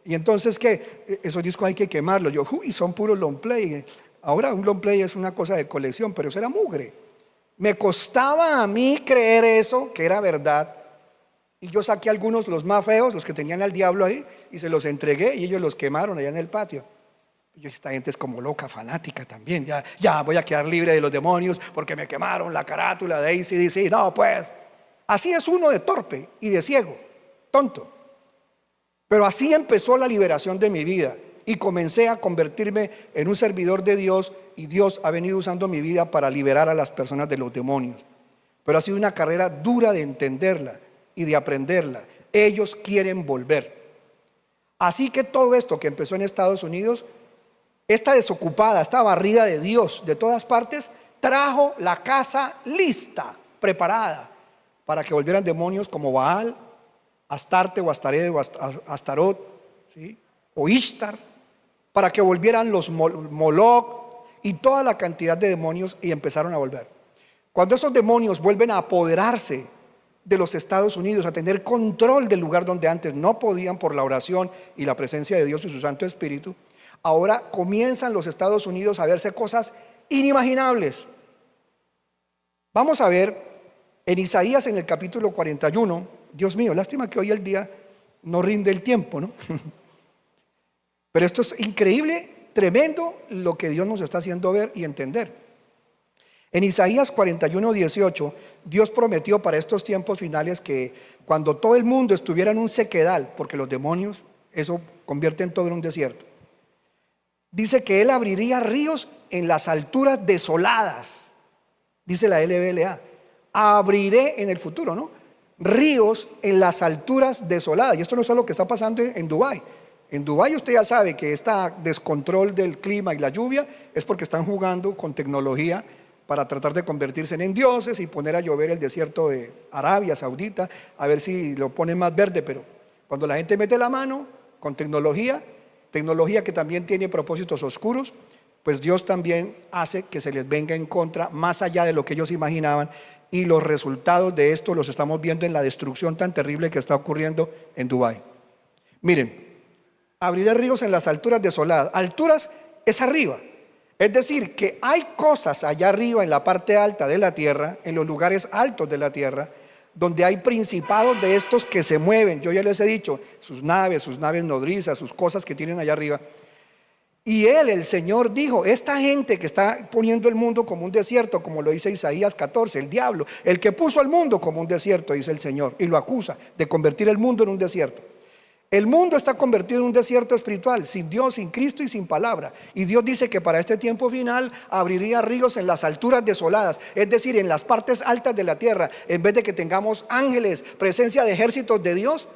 y entonces, ¿qué? Esos discos hay que quemarlos. Yo, y son puros long play. Ahora un long play es una cosa de colección, pero eso era mugre. Me costaba a mí creer eso, que era verdad. Y yo saqué algunos, los más feos, los que tenían al diablo ahí, y se los entregué y ellos los quemaron allá en el patio. Esta gente es como loca, fanática también. Ya voy a quedar libre de los demonios porque me quemaron la carátula de AC/DC. No, pues. Así es uno de torpe y de ciego, tonto. Pero así empezó la liberación de mi vida y comencé a convertirme en un servidor de Dios, y Dios ha venido usando mi vida para liberar a las personas de los demonios. Pero ha sido una carrera dura de entenderla y de aprenderla. Ellos quieren volver. Así que todo esto que empezó en Estados Unidos, esta desocupada, esta barrida de Dios de todas partes, trajo la casa lista, preparada, para que volvieran demonios como Baal, Astarte o Astaret o Astarot, ¿sí? O Ishtar, para que volvieran los Moloch y toda la cantidad de demonios, y empezaron a volver. Cuando esos demonios vuelven a apoderarse de los Estados Unidos, a tener control del lugar donde antes no podían por la oración y la presencia de Dios y su Santo Espíritu, ahora comienzan los Estados Unidos a verse cosas inimaginables. Vamos a ver en Isaías, en el capítulo 41, Dios mío, lástima que hoy el día no rinde el tiempo, ¿no? Pero esto es increíble, tremendo lo que Dios nos está haciendo ver y entender. En Isaías 41, 18, Dios prometió para estos tiempos finales que cuando todo el mundo estuviera en un sequedal, porque los demonios, eso convierte en todo en un desierto, dice que Él abriría ríos en las alturas desoladas, dice la LBLA. Abriré en el futuro, ¿no? Ríos en las alturas desoladas. Y esto no es algo que está pasando en Dubái. En Dubái usted ya sabe que este descontrol del clima y la lluvia es porque están jugando con tecnología para tratar de convertirse en dioses y poner a llover el desierto de Arabia Saudita, a ver si lo ponen más verde. Pero cuando la gente mete la mano con tecnología que también tiene propósitos oscuros, pues Dios también hace que se les venga en contra más allá de lo que ellos imaginaban, y los resultados de esto los estamos viendo en la destrucción tan terrible que está ocurriendo en Dubái. Miren, abriré ríos en las alturas desoladas. Alturas es arriba. Es decir, que hay cosas allá arriba en la parte alta de la tierra, en los lugares altos de la tierra, donde hay principados de estos que se mueven. Yo ya les he dicho, sus naves nodrizas, sus cosas que tienen allá arriba. Y el Señor dijo, esta gente que está poniendo el mundo como un desierto, como lo dice Isaías 14, el diablo, el que puso el mundo como un desierto, dice el Señor, y lo acusa de convertir el mundo en un desierto. El mundo está convertido en un desierto espiritual, sin Dios, sin Cristo y sin palabra. Y Dios dice que para este tiempo final abriría ríos en las alturas desoladas, es decir, en las partes altas de la tierra. En vez de que tengamos ángeles, presencia de ejércitos de Dios,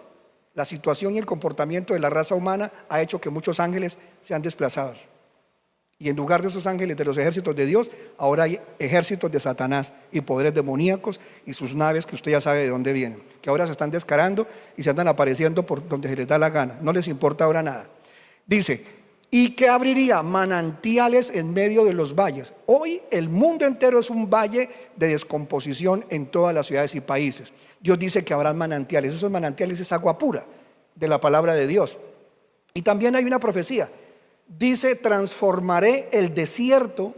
la situación y el comportamiento de la raza humana ha hecho que muchos ángeles sean desplazados. Y en lugar de esos ángeles de los ejércitos de Dios, ahora hay ejércitos de Satanás y poderes demoníacos y sus naves que usted ya sabe de dónde vienen, que ahora se están descarando y se andan apareciendo por donde se les da la gana. No les importa ahora nada. Dice, y que abriría manantiales en medio de los valles. Hoy el mundo entero es un valle de descomposición en todas las ciudades y países. Dios dice que habrá manantiales. Esos manantiales es agua pura de la palabra de Dios. Y también hay una profecía. Dice, transformaré el desierto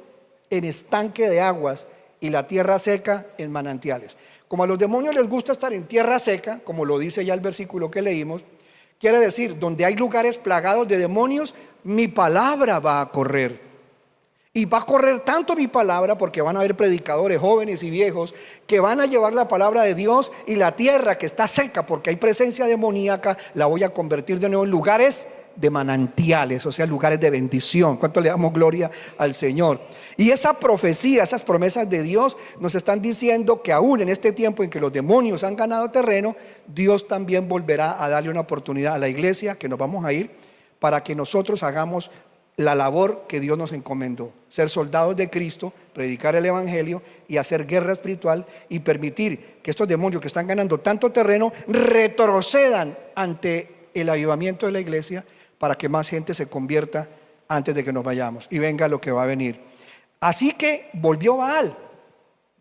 en estanque de aguas y la tierra seca en manantiales. Como a los demonios les gusta estar en tierra seca, como lo dice ya el versículo que leímos, quiere decir, donde hay lugares plagados de demonios, mi palabra va a correr. Y va a correr tanto mi palabra, porque van a haber predicadores jóvenes y viejos que van a llevar la palabra de Dios, y la tierra que está seca porque hay presencia demoníaca, la voy a convertir de nuevo en lugares de manantiales, o sea, lugares de bendición. ¿Cuánto le damos gloria al Señor? Y esa profecía, esas promesas de Dios nos están diciendo que aún en este tiempo en que los demonios han ganado terreno, Dios también volverá a darle una oportunidad a la iglesia, que nos vamos a ir, para que nosotros hagamos la labor que Dios nos encomendó: ser soldados de Cristo, predicar el evangelio y hacer guerra espiritual, y permitir que estos demonios que están ganando tanto terreno retrocedan ante el avivamiento de la iglesia, para que más gente se convierta antes de que nos vayamos y venga lo que va a venir. Así que volvió Baal.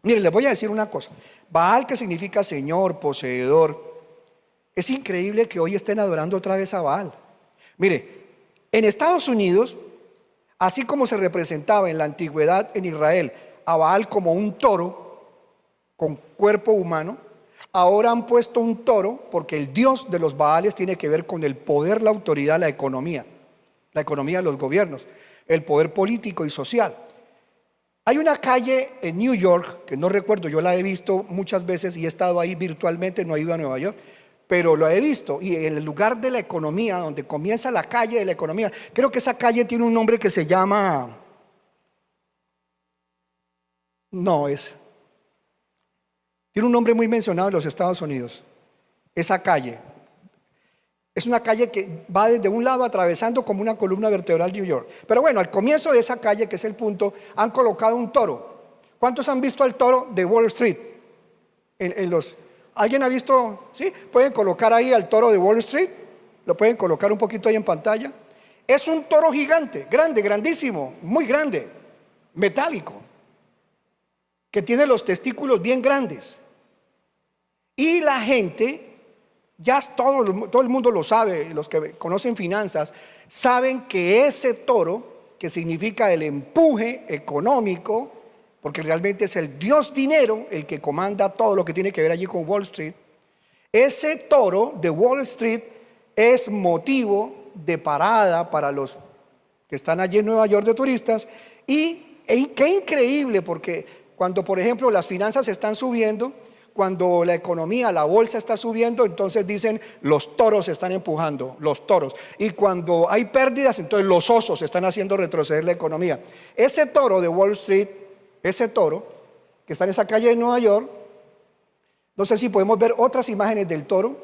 Miren, les voy a decir una cosa. Baal, que significa señor, poseedor. Es increíble que hoy estén adorando otra vez a Baal. Mire, en Estados Unidos, así como se representaba en la antigüedad en Israel a Baal como un toro con cuerpo humano, ahora han puesto un toro, porque el Dios de los Baales tiene que ver con el poder, la autoridad, la economía de los gobiernos, el poder político y social. Hay una calle en New York, que no recuerdo, yo la he visto muchas veces y he estado ahí virtualmente, no he ido a Nueva York, pero lo he visto, y en el lugar de la economía, donde comienza la calle de la economía, creo que esa calle tiene un nombre que se llama, tiene un nombre muy mencionado en los Estados Unidos. Esa calle es una calle que va desde un lado atravesando como una columna vertebral New York. Pero bueno, al comienzo de esa calle, que es el punto, han colocado un toro. ¿Cuántos han visto al toro de Wall Street? ¿Alguien ha visto? ¿Sí? Pueden colocar ahí al toro de Wall Street. Lo pueden colocar un poquito ahí en pantalla. Es un toro gigante, grande, grandísimo, muy grande, metálico, que tiene los testículos bien grandes. Y la gente, ya todo el mundo lo sabe, los que conocen finanzas, saben que ese toro, que significa el empuje económico, porque realmente es el Dios dinero el que comanda todo lo que tiene que ver allí con Wall Street, ese toro de Wall Street es motivo de parada para los que están allí en Nueva York de turistas. Y qué increíble, porque cuando, por ejemplo, las finanzas están subiendo, cuando la economía, la bolsa está subiendo, entonces dicen los toros están empujando, los toros. Y cuando hay pérdidas, entonces los osos están haciendo retroceder la economía. Ese toro de Wall Street, ese toro que está en esa calle de Nueva York, no sé si podemos ver otras imágenes del toro,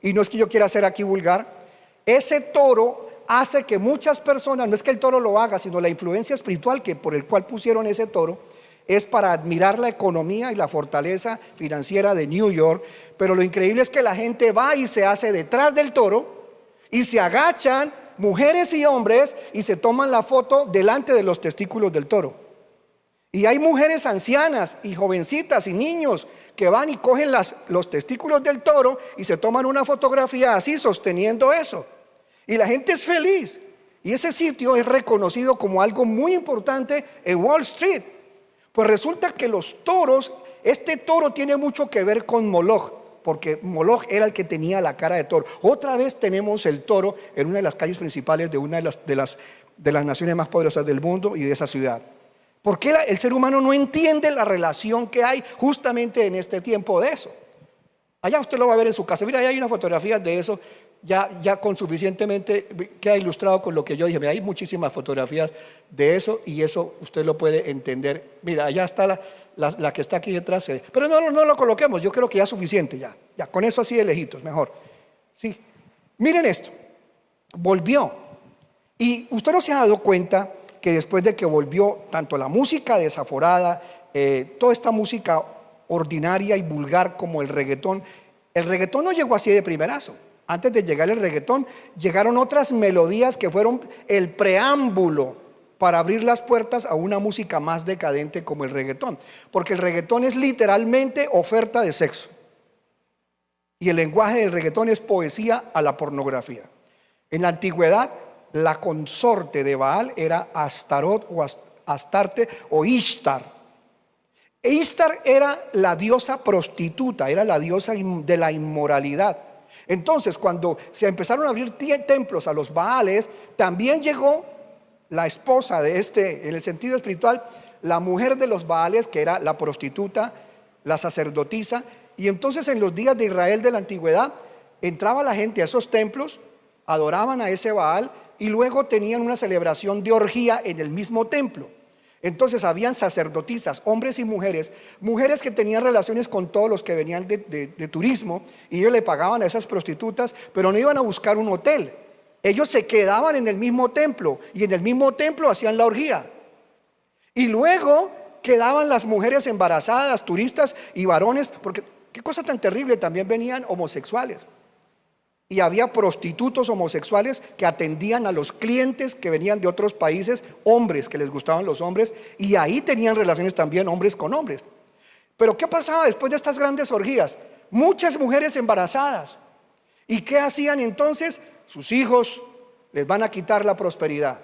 y no es que yo quiera ser aquí vulgar. Ese toro hace que muchas personas, no es que el toro lo haga, sino la influencia espiritual por el cual pusieron ese toro, es para admirar la economía y la fortaleza financiera de New York. Pero lo increíble es que la gente va y se hace detrás del toro, y se agachan, mujeres y hombres, y se toman la foto delante de los testículos del toro. Y hay mujeres ancianas y jovencitas y niños que van y cogen los testículos del toro y se toman una fotografía así sosteniendo eso. Y la gente es feliz. Y ese sitio es reconocido como algo muy importante en Wall Street. Pues resulta que los toros, este toro tiene mucho que ver con Moloch, porque Moloch era el que tenía la cara de toro. Otra vez tenemos el toro en una de las calles principales de una de las naciones más poderosas del mundo y de esa ciudad. ¿Por qué el ser humano no entiende la relación que hay justamente en este tiempo de eso? Allá usted lo va a ver en su casa. Mira, ahí hay una fotografía de eso, ya con suficientemente, queda ilustrado con lo que yo dije. Mira, hay muchísimas fotografías de eso y eso usted lo puede entender. Mira, allá está la que está aquí detrás. Pero no lo coloquemos, yo creo que ya es suficiente, ya con eso así de lejitos, mejor. Sí. Miren esto, volvió. Y usted no se ha dado cuenta que después de que volvió tanto la música desaforada, toda esta música ordinaria y vulgar como el reggaetón no llegó así de primerazo. Antes de llegar el reggaetón, llegaron otras melodías que fueron el preámbulo para abrir las puertas a una música más decadente como el reggaetón. Porque el reggaetón es literalmente oferta de sexo. Y el lenguaje del reggaetón es poesía a la pornografía. En la antigüedad, la consorte de Baal era Astarot o Astarte o Ishtar. E Ishtar era la diosa prostituta, era la diosa de la inmoralidad. Entonces, cuando se empezaron a abrir templos a los Baales, también llegó la esposa de en el sentido espiritual, la mujer de los Baales, que era la prostituta, la sacerdotisa. Y entonces en los días de Israel de la antigüedad, entraba la gente a esos templos, adoraban a ese Baal, y luego tenían una celebración de orgía en el mismo templo. Entonces habían sacerdotisas, hombres y mujeres que tenían relaciones con todos los que venían de turismo, y ellos le pagaban a esas prostitutas, pero no iban a buscar un hotel. Ellos se quedaban en el mismo templo y en el mismo templo hacían la orgía. Y luego quedaban las mujeres embarazadas, turistas y varones, porque qué cosa tan terrible, también venían homosexuales. Y había prostitutos homosexuales que atendían a los clientes que venían de otros países, hombres que les gustaban los hombres, y ahí tenían relaciones también hombres con hombres. Pero ¿qué pasaba después de estas grandes orgías? Muchas mujeres embarazadas. ¿Y qué hacían entonces? Sus hijos les van a quitar la prosperidad.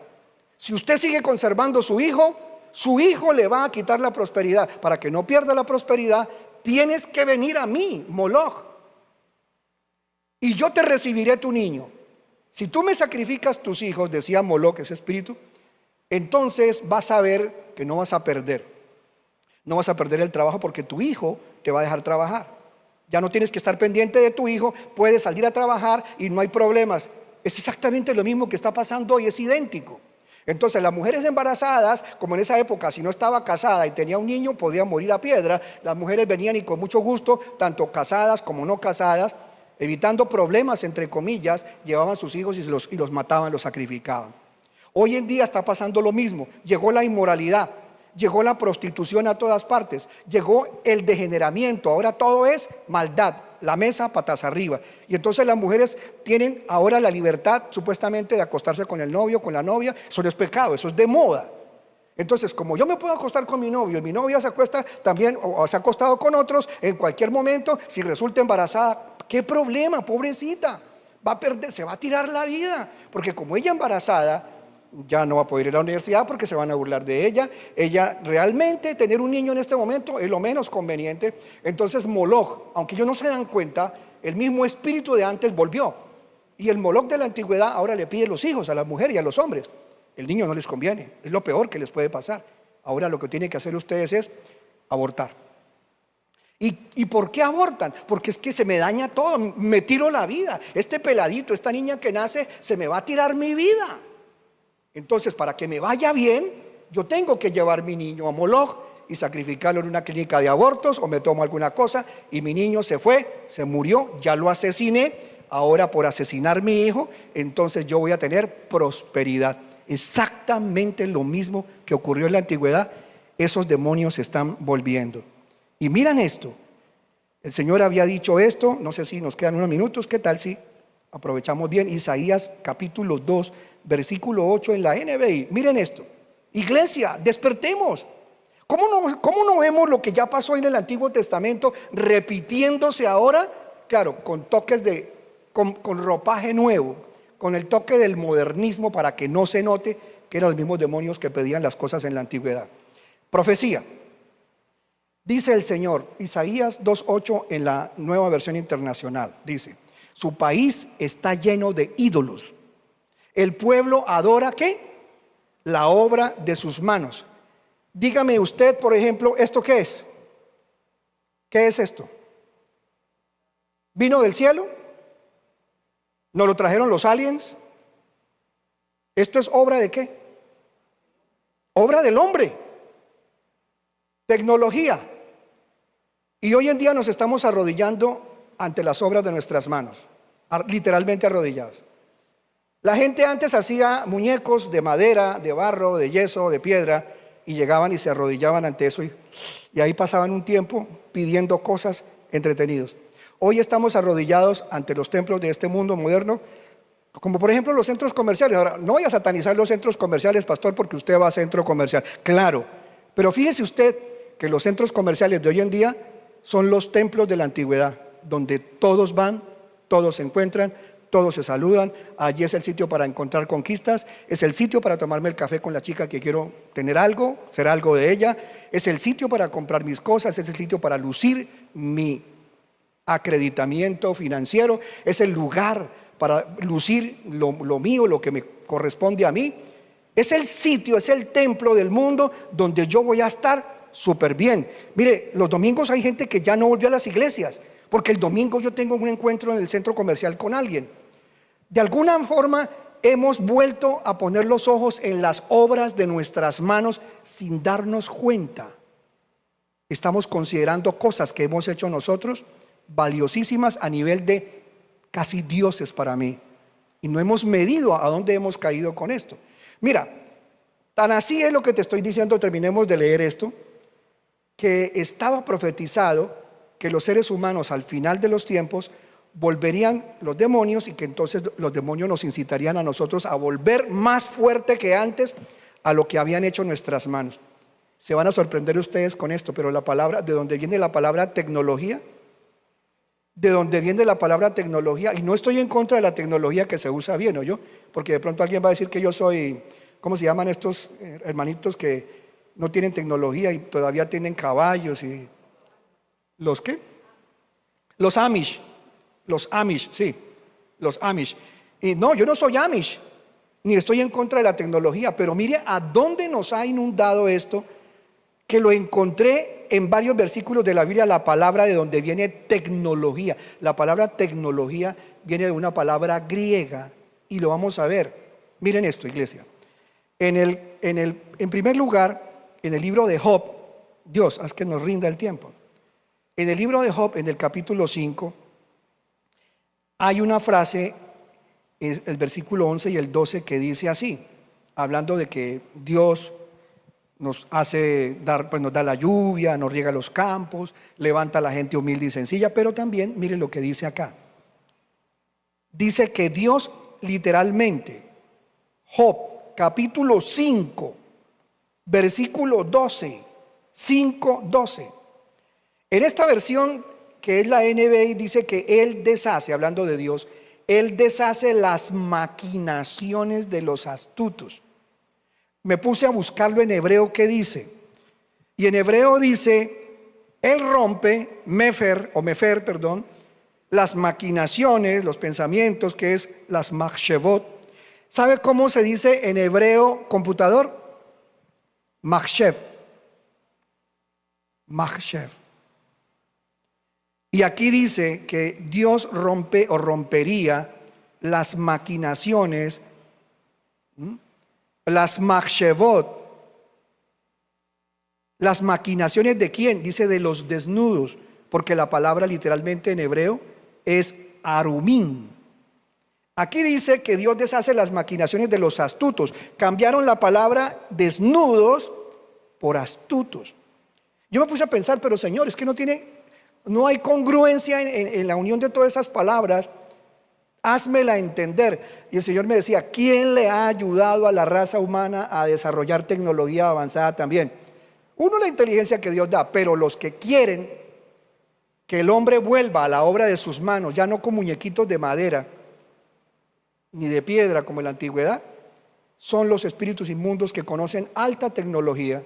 Si usted sigue conservando su hijo le va a quitar la prosperidad. Para que no pierda la prosperidad, tienes que venir a mí, Moloch, y yo te recibiré tu niño. Si tú me sacrificas tus hijos, decía Moloch, ese espíritu, entonces vas a ver que no vas a perder. No vas a perder el trabajo porque tu hijo te va a dejar trabajar. Ya no tienes que estar pendiente de tu hijo, puedes salir a trabajar y no hay problemas. Es exactamente lo mismo que está pasando hoy, es idéntico. Entonces las mujeres embarazadas, como en esa época si no estaba casada y tenía un niño, podía morir a piedra. Las mujeres venían y con mucho gusto, tanto casadas como no casadas, evitando problemas entre comillas, llevaban sus hijos y los mataban, los sacrificaban. Hoy en día está pasando lo mismo. Llegó la inmoralidad, llegó la prostitución a todas partes, llegó el degeneramiento, ahora todo es maldad, la mesa patas arriba. Y entonces las mujeres tienen ahora la libertad supuestamente de acostarse con el novio, con la novia. Eso no es pecado, eso es de moda. Entonces, como yo me puedo acostar con mi novio y mi novia se acuesta también o se ha acostado con otros, en cualquier momento, si resulta embarazada, ¿qué problema? Pobrecita, va a perder, se va a tirar la vida, porque como ella embarazada ya no va a poder ir a la universidad porque se van a burlar de ella. Ella realmente tener un niño en este momento es lo menos conveniente. Entonces Moloch, aunque ellos no se dan cuenta, el mismo espíritu de antes volvió, y el Moloch de la antigüedad ahora le pide los hijos a las mujeres y a los hombres. El niño no les conviene, es lo peor que les puede pasar. Ahora lo que tienen que hacer ustedes es abortar. ¿Y por qué abortan? Porque es que se me daña todo, me tiro la vida. Este peladito, esta niña que nace, se me va a tirar mi vida. Entonces, para que me vaya bien, yo tengo que llevar mi niño a Moloch y sacrificarlo en una clínica de abortos, o me tomo alguna cosa, y mi niño se fue, se murió, ya lo asesiné. Ahora por asesinar a mi hijo, entonces yo voy a tener prosperidad. Exactamente lo mismo que ocurrió en la antigüedad, esos demonios se están volviendo. Y miran esto, el Señor había dicho esto, no sé si nos quedan unos minutos, ¿qué tal si Aprovechamos bien Isaías capítulo 2, versículo 8 en la NBI. Miren esto. Iglesia, despertemos. ¿Cómo no vemos lo que ya pasó en el Antiguo Testamento repitiéndose ahora? Claro, con toques con ropaje nuevo, con el toque del modernismo para que no se note que eran los mismos demonios que pedían las cosas en la antigüedad. Profecía. Dice el Señor, Isaías 2:8 en la Nueva Versión Internacional, dice: su país está lleno de ídolos. El pueblo adora ¿qué? La obra de sus manos. Dígame usted, por ejemplo, ¿esto qué es? ¿Qué es esto? ¿Vino del cielo? ¿Nos lo trajeron los aliens? ¿Esto es obra de qué? Obra del hombre. Tecnología. Y hoy en día nos estamos arrodillando ante las obras de nuestras manos, literalmente arrodillados. La gente antes hacía muñecos de madera, de barro, de yeso, de piedra, y llegaban y se arrodillaban ante eso y ahí pasaban un tiempo pidiendo cosas, entretenidos. Hoy estamos arrodillados ante los templos de este mundo moderno, como por ejemplo los centros comerciales. Ahora, no voy a satanizar los centros comerciales, pastor, porque usted va a centro comercial, claro, pero fíjese usted que los centros comerciales de hoy en día son los templos de la antigüedad, donde todos van, todos se encuentran, todos se saludan. Allí es el sitio para encontrar conquistas, es el sitio para tomarme el café con la chica que quiero tener algo, ser algo de ella, es el sitio para comprar mis cosas, es el sitio para lucir mi acreditamiento financiero, es el lugar para lucir lo mío, lo que me corresponde a mí. Es el sitio, es el templo del mundo donde yo voy a estar súper bien. Mire, los domingos hay gente que ya no volvió a las iglesias, porque el domingo yo tengo un encuentro en el centro comercial con alguien. De alguna forma hemos vuelto a poner los ojos en las obras de nuestras manos sin darnos cuenta. Estamos considerando cosas que hemos hecho nosotros valiosísimas a nivel de casi dioses para mí. Y no hemos medido a dónde hemos caído con esto. Mira, tan así es lo que te estoy diciendo, terminemos de leer esto, que estaba profetizado que los seres humanos al final de los tiempos volverían los demonios y que entonces los demonios nos incitarían a nosotros a volver más fuerte que antes a lo que habían hecho nuestras manos. Se van a sorprender ustedes con esto, pero la palabra, ¿de dónde viene la palabra tecnología? ¿De dónde viene la palabra tecnología? Y no estoy en contra de la tecnología que se usa bien, ¿oyó? Porque de pronto alguien va a decir que yo soy, ¿cómo se llaman estos hermanitos que no tienen tecnología y todavía tienen caballos y ¿los qué? Los Amish, sí, los Amish. Y no, yo no soy Amish, ni estoy en contra de la tecnología, pero mire a dónde nos ha inundado esto, que lo encontré en varios versículos de la Biblia, la palabra de donde viene tecnología. La palabra tecnología viene de una palabra griega y lo vamos a ver. Miren esto, iglesia. En primer lugar, en el libro de Job, Dios, haz que nos rinda el tiempo. En el libro de Job, en el capítulo 5, hay una frase, el versículo 11 y el 12, que dice así, hablando de que Dios nos hace dar, pues nos da la lluvia, nos riega los campos, levanta a la gente humilde y sencilla, pero también, mire lo que dice acá. Dice que Dios literalmente, Job, capítulo 5, versículo 12, 5:12. En esta versión, que es la NBI, dice que Él deshace, hablando de Dios, Él deshace las maquinaciones de los astutos. Me puse a buscarlo en hebreo, ¿qué dice? Y en hebreo dice, Él rompe, mefer, las maquinaciones, los pensamientos, que es las machshevot. ¿Sabe cómo se dice en hebreo computador? Machshev. Machshev. Y aquí dice que Dios rompe o rompería las maquinaciones, las machshevot. ¿Las maquinaciones de quién? Dice de los desnudos, porque la palabra literalmente en hebreo es arumín. Aquí dice que Dios deshace las maquinaciones de los astutos. Cambiaron la palabra desnudos por astutos. Yo me puse a pensar, pero Señor, es que no hay congruencia en la unión de todas esas palabras. házmela entender. Y el Señor me decía, ¿quién le ha ayudado a la raza humana a desarrollar tecnología avanzada también? Uno, la inteligencia que Dios da, pero los que quieren que el hombre vuelva a la obra de sus manos, ya no con muñequitos de madera ni de piedra como en la antigüedad, son los espíritus inmundos que conocen alta tecnología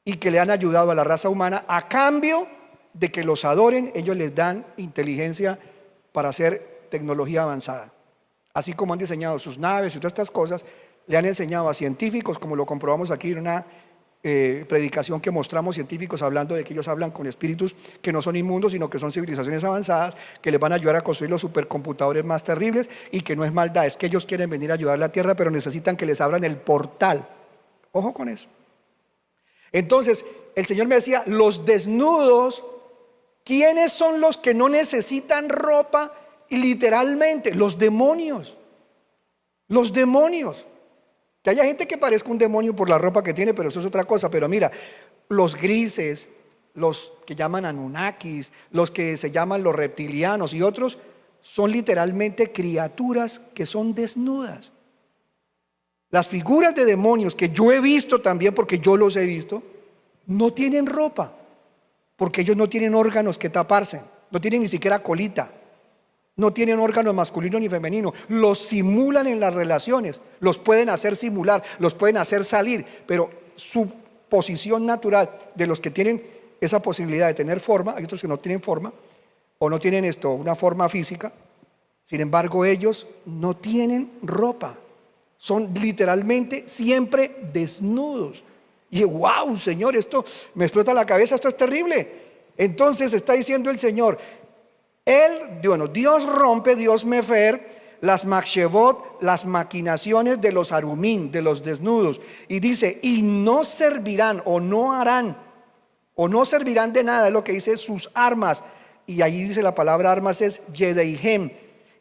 y que le han ayudado a la raza humana. A cambio de que los adoren, ellos les dan inteligencia para hacer tecnología avanzada. Así como han diseñado sus naves y todas estas cosas, le han enseñado a científicos, como lo comprobamos aquí en una predicación que mostramos, científicos hablando de que ellos hablan con espíritus que no son inmundos, sino que son civilizaciones avanzadas, que les van a ayudar a construir los supercomputadores más terribles, y que no es maldad, es que ellos quieren venir a ayudar a la tierra, pero necesitan que les abran el portal. Ojo con eso. Entonces, el Señor me decía, los desnudos, ¿quiénes son los que no necesitan ropa? Y literalmente, los demonios. Los demonios. Que haya gente que parezca un demonio por la ropa que tiene, pero eso es otra cosa. Pero mira, los grises, los que llaman Anunnakis, los que se llaman los reptilianos y otros, son literalmente criaturas que son desnudas. Las figuras de demonios que yo he visto también, porque yo los he visto, no tienen ropa, porque ellos no tienen órganos que taparse, no tienen ni siquiera colita. No tienen órganos masculino ni femenino, los simulan en las relaciones, los pueden hacer simular, los pueden hacer salir, pero su posición natural de los que tienen esa posibilidad de tener forma, hay otros que no tienen forma o no tienen una forma física, sin embargo ellos no tienen ropa, son literalmente siempre desnudos. Y wow, Señor, esto me explota la cabeza, esto es terrible. Entonces está diciendo el Señor, Dios rompe, Dios mefer, las makshevot, las maquinaciones de los arumín, de los desnudos. Y dice, y no servirán o no harán, o no servirán de nada, es lo que dice sus armas. Y allí dice la palabra armas es yedeihem.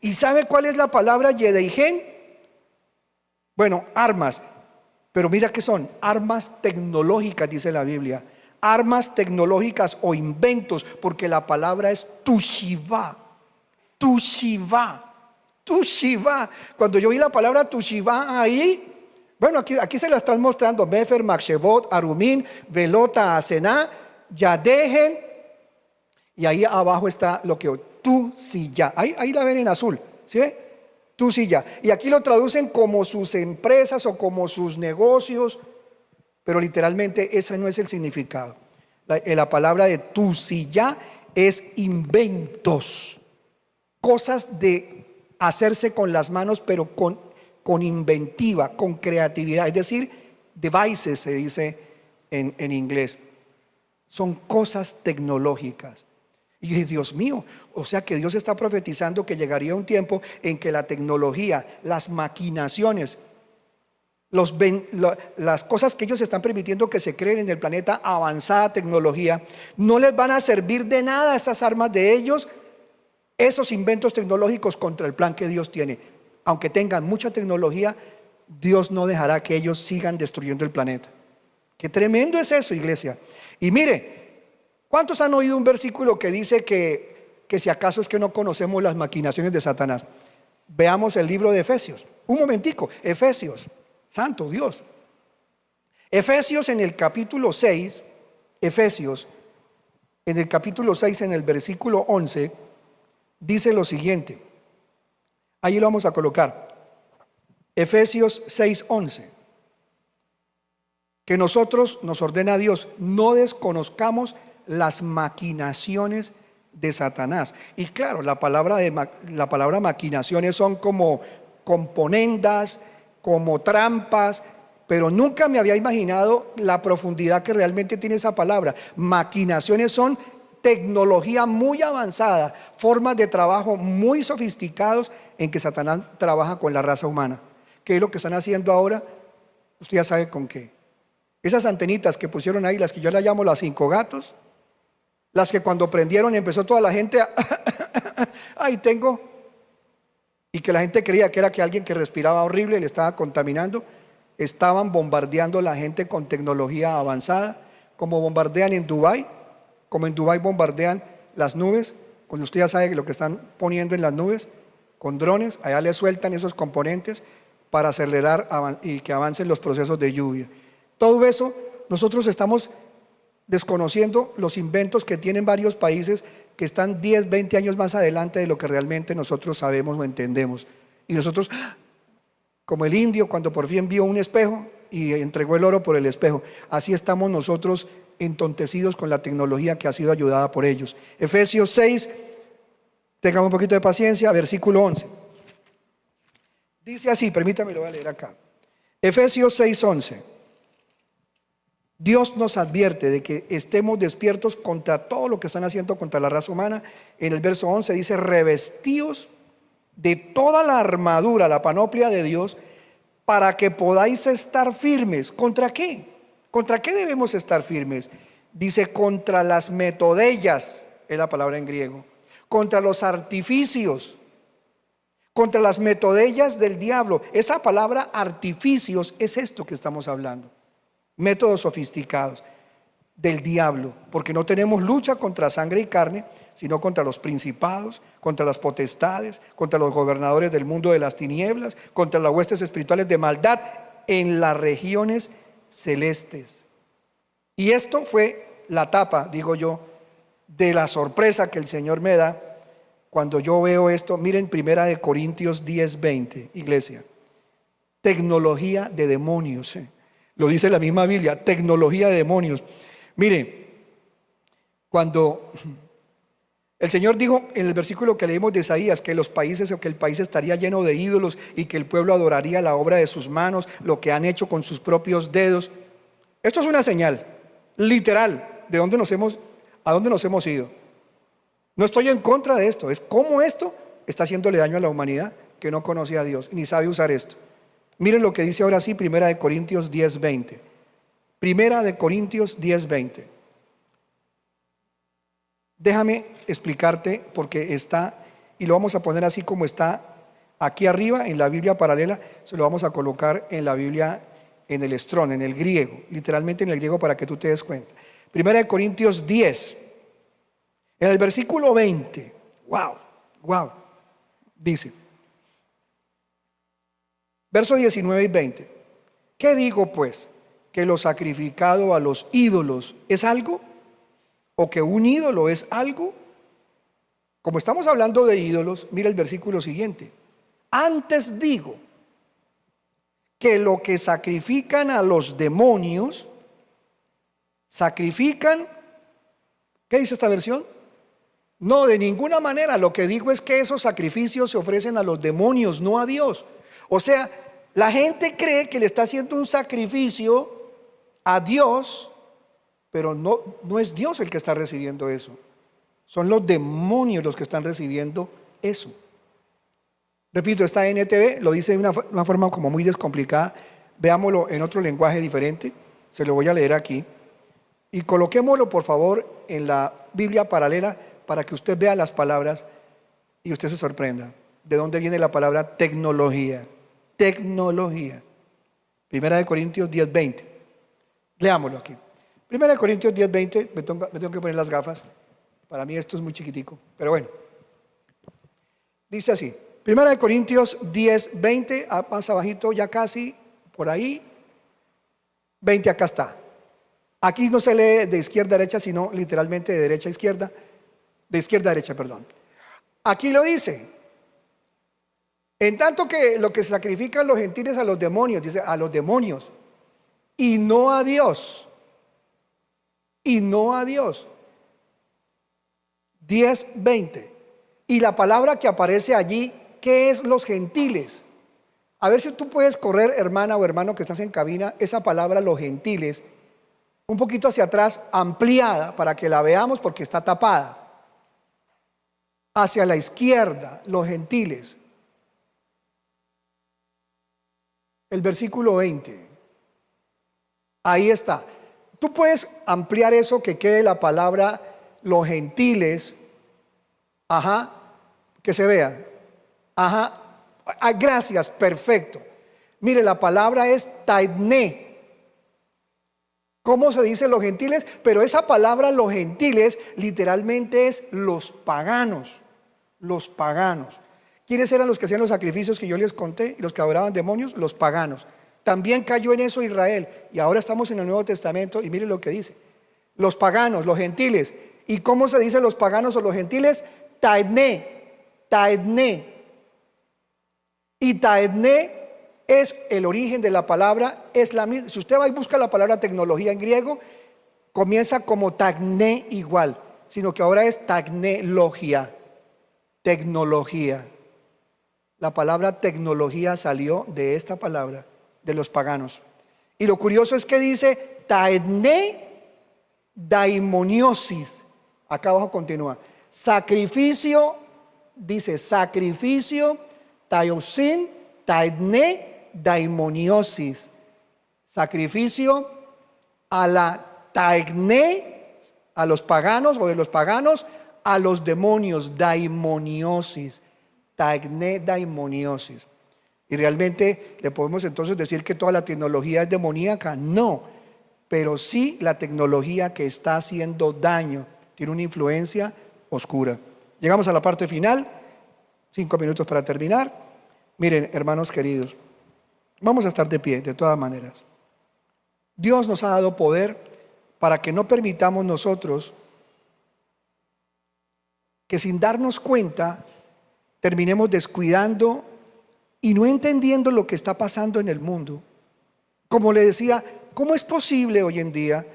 ¿Y sabe cuál es la palabra yedeihem? Bueno, armas. Pero mira que son armas tecnológicas, dice la Biblia. Armas tecnológicas o inventos, porque la palabra es tushivá. Tushivá. Tushivá. Cuando yo vi la palabra tushivá ahí, bueno, aquí se la están mostrando: Mefer, Makshevot, Arumín, Velota, Asená, Yadehen, y ahí abajo está lo que Tusiyá. Ahí la ven en azul, ¿sí ve? Tusiyá. Y aquí lo traducen como sus empresas o como sus negocios. Pero literalmente ese no es el significado. La palabra de tusiyá es inventos, cosas de hacerse con las manos, pero con inventiva, con creatividad. Es decir, devices se dice en inglés. Son cosas tecnológicas. Y yo dije, Dios mío, o sea que Dios está profetizando que llegaría un tiempo en que la tecnología, las maquinaciones, las cosas que ellos están permitiendo que se creen en el planeta, avanzada tecnología, no les van a servir de nada esas armas de ellos, esos inventos tecnológicos, contra el plan que Dios tiene. Aunque tengan mucha tecnología, Dios no dejará que ellos sigan destruyendo el planeta. Qué tremendo es eso, iglesia. Y mire, ¿cuántos han oído un versículo que dice que si acaso es que no conocemos las maquinaciones de Satanás? Veamos el libro de Efesios. Un momentico, Efesios. Santo Dios. Efesios en el capítulo 6, Efesios en el capítulo 6, en el versículo 11, dice lo siguiente. Ahí lo vamos a colocar. Efesios 6, 11. Que nosotros, nos ordena Dios, no desconozcamos las maquinaciones de Satanás. Y claro, la palabra maquinaciones son como componendas, como trampas, pero nunca me había imaginado la profundidad que realmente tiene esa palabra. Maquinaciones son tecnología muy avanzada, formas de trabajo muy sofisticados en que Satanás trabaja con la raza humana. ¿Qué es lo que están haciendo ahora? Usted ya sabe con qué. Esas antenitas que pusieron ahí, las que yo las llamo las 5 gatos, las que cuando prendieron empezó toda la gente a ahí tengo. Y que la gente creía que era que alguien que respiraba horrible le estaba contaminando. Estaban bombardeando a la gente con tecnología avanzada, como bombardean en Dubái, como en Dubái bombardean las nubes, cuando usted ya sabe lo que están poniendo en las nubes, con drones, allá le sueltan esos componentes para acelerar y que avancen los procesos de lluvia. Todo eso, nosotros estamos desconociendo los inventos que tienen varios países que están 10, 20 años más adelante de lo que realmente nosotros sabemos o entendemos. Y nosotros, como el indio cuando por fin vio un espejo y entregó el oro por el espejo, así estamos nosotros entontecidos con la tecnología que ha sido ayudada por ellos. Efesios 6, tengamos un poquito de paciencia, versículo 11. Dice así, permítame, lo voy a leer acá. Efesios 6, 11. Dios nos advierte de que estemos despiertos contra todo lo que están haciendo contra la raza humana. En el verso 11 dice, revestidos de toda la armadura, la panoplia de Dios, para que podáis estar firmes. ¿Contra qué? ¿Contra qué debemos estar firmes? Dice, contra las metodellas, es la palabra en griego, contra los artificios, contra las metodellas del diablo. Esa palabra artificios es esto que estamos hablando. Métodos sofisticados del diablo, porque no tenemos lucha contra sangre y carne, sino contra los principados, contra las potestades, contra los gobernadores del mundo de las tinieblas, contra las huestes espirituales de maldad en las regiones celestes. Y esto fue la tapa, digo yo, de la sorpresa que el Señor me da cuando yo veo esto. Miren, 1 Corintios 10:20, iglesia, tecnología de demonios, lo dice la misma Biblia, tecnología de demonios. Mire, cuando el Señor dijo en el versículo que leímos de Isaías que los países o que el país estaría lleno de ídolos y que el pueblo adoraría la obra de sus manos, lo que han hecho con sus propios dedos. Esto es una señal literal de a dónde nos hemos ido. No estoy en contra de esto, es cómo esto está haciéndole daño a la humanidad que no conoce a Dios ni sabe usar esto. Miren lo que dice ahora sí 1 Corintios 10:20. 1 Corintios 10:20. Déjame explicarte porque está, y lo vamos a poner así como está aquí arriba en la Biblia paralela, se lo vamos a colocar en la Biblia, en el Strong, en el griego, literalmente en el griego para que tú te des cuenta. 1 Corintios 10, en el versículo 20, wow, dice, verso 19 y 20, ¿qué digo pues? ¿Que lo sacrificado a los ídolos es algo? ¿O que un ídolo es algo? Como estamos hablando de ídolos, mira el versículo siguiente. Antes digo que lo que sacrifican a los demonios, sacrifican, ¿qué dice esta versión? No, de ninguna manera. Lo que digo es que esos sacrificios se ofrecen a los demonios, no a Dios. O sea, la gente cree que le está haciendo un sacrificio a Dios, pero no es Dios el que está recibiendo eso. Son los demonios los que están recibiendo eso. Repito, esta NTV lo dice de una forma como muy descomplicada. Veámoslo en otro lenguaje diferente. Se lo voy a leer aquí. Y coloquémoslo, por favor, en la Biblia paralela para que usted vea las palabras y usted se sorprenda. ¿De dónde viene la palabra tecnología? Tecnología. 1 Corintios 10:20. Leámoslo aquí. 1 Corintios 10:20. Me tengo que poner las gafas. Para mí esto es muy chiquitico, pero bueno. Dice así. 1 Corintios 10:20, más abajito, ya casi, por ahí. 20 acá está. Aquí no se lee de izquierda a derecha, sino literalmente de derecha a izquierda. De izquierda a derecha, perdón. Aquí lo dice. En tanto que lo que sacrifican los gentiles a los demonios, dice a los demonios, y no a Dios. Y no a Dios. 10:20. Y la palabra que aparece allí, ¿qué es los gentiles? A ver si tú puedes correr, hermana o hermano que estás en cabina, esa palabra los gentiles, un poquito hacia atrás, ampliada para que la veamos porque está tapada. Hacia la izquierda, los gentiles. El versículo 20. Ahí está. Tú puedes ampliar eso que quede la palabra los gentiles. Ajá. Que se vea. Ajá. Gracias, perfecto. Mire, la palabra es taidné. ¿Cómo se dice los gentiles? Pero esa palabra los gentiles literalmente es los paganos. Los paganos. ¿Quiénes eran los que hacían los sacrificios que yo les conté y los que adoraban demonios? Los paganos. También cayó en eso Israel. Y ahora estamos en el Nuevo Testamento y miren lo que dice. Los paganos, los gentiles. ¿Y cómo se dice los paganos o los gentiles? Taedné, taedné. Y taedné es el origen de la palabra, es la misma. Si usted va y busca la palabra tecnología en griego, comienza como tagné igual, sino que ahora es tecnología. Tecnología. La palabra tecnología salió de esta palabra, de los paganos. Y lo curioso es que dice taedné daimoniosis. Acá abajo continúa. Sacrificio, dice sacrificio, taiosin, taedné daimoniosis. Sacrificio a la taegné, a los paganos o de los paganos, a los demonios, daimoniosis. Taegné daimoniosis. Y realmente le podemos entonces decir que toda la tecnología es demoníaca. No, pero sí la tecnología que está haciendo daño tiene una influencia oscura. Llegamos a la parte final, 5 minutos para terminar. Miren, hermanos queridos, vamos a estar de pie de todas maneras. Dios nos ha dado poder para que no permitamos nosotros que sin darnos cuenta terminemos descuidando y no entendiendo lo que está pasando en el mundo. Como le decía, ¿cómo es posible hoy en día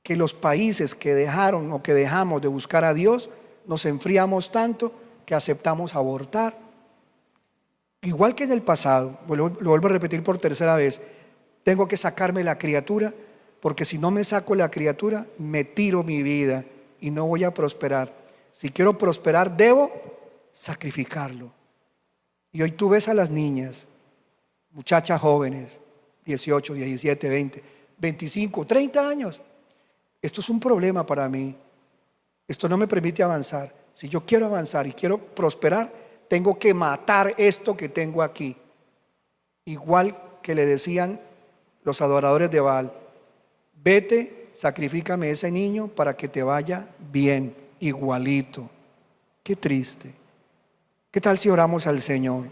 que los países que dejaron o que dejamos de buscar a Dios nos enfriamos tanto que aceptamos abortar? Igual que en el pasado, lo vuelvo a repetir por tercera vez, tengo que sacarme la criatura, porque si no me saco la criatura, me tiro mi vida y no voy a prosperar. Si quiero prosperar, debo sacrificarlo. Y hoy tú ves a las niñas, muchachas jóvenes, 18, 17, 20, 25, 30 años. Esto es un problema para mí. Esto no me permite avanzar. Si yo quiero avanzar y quiero prosperar, tengo que matar esto que tengo aquí. Igual que le decían los adoradores de Baal: vete, sacrifícame ese niño para que te vaya bien. Igualito. Qué triste. ¿Qué tal si oramos al Señor?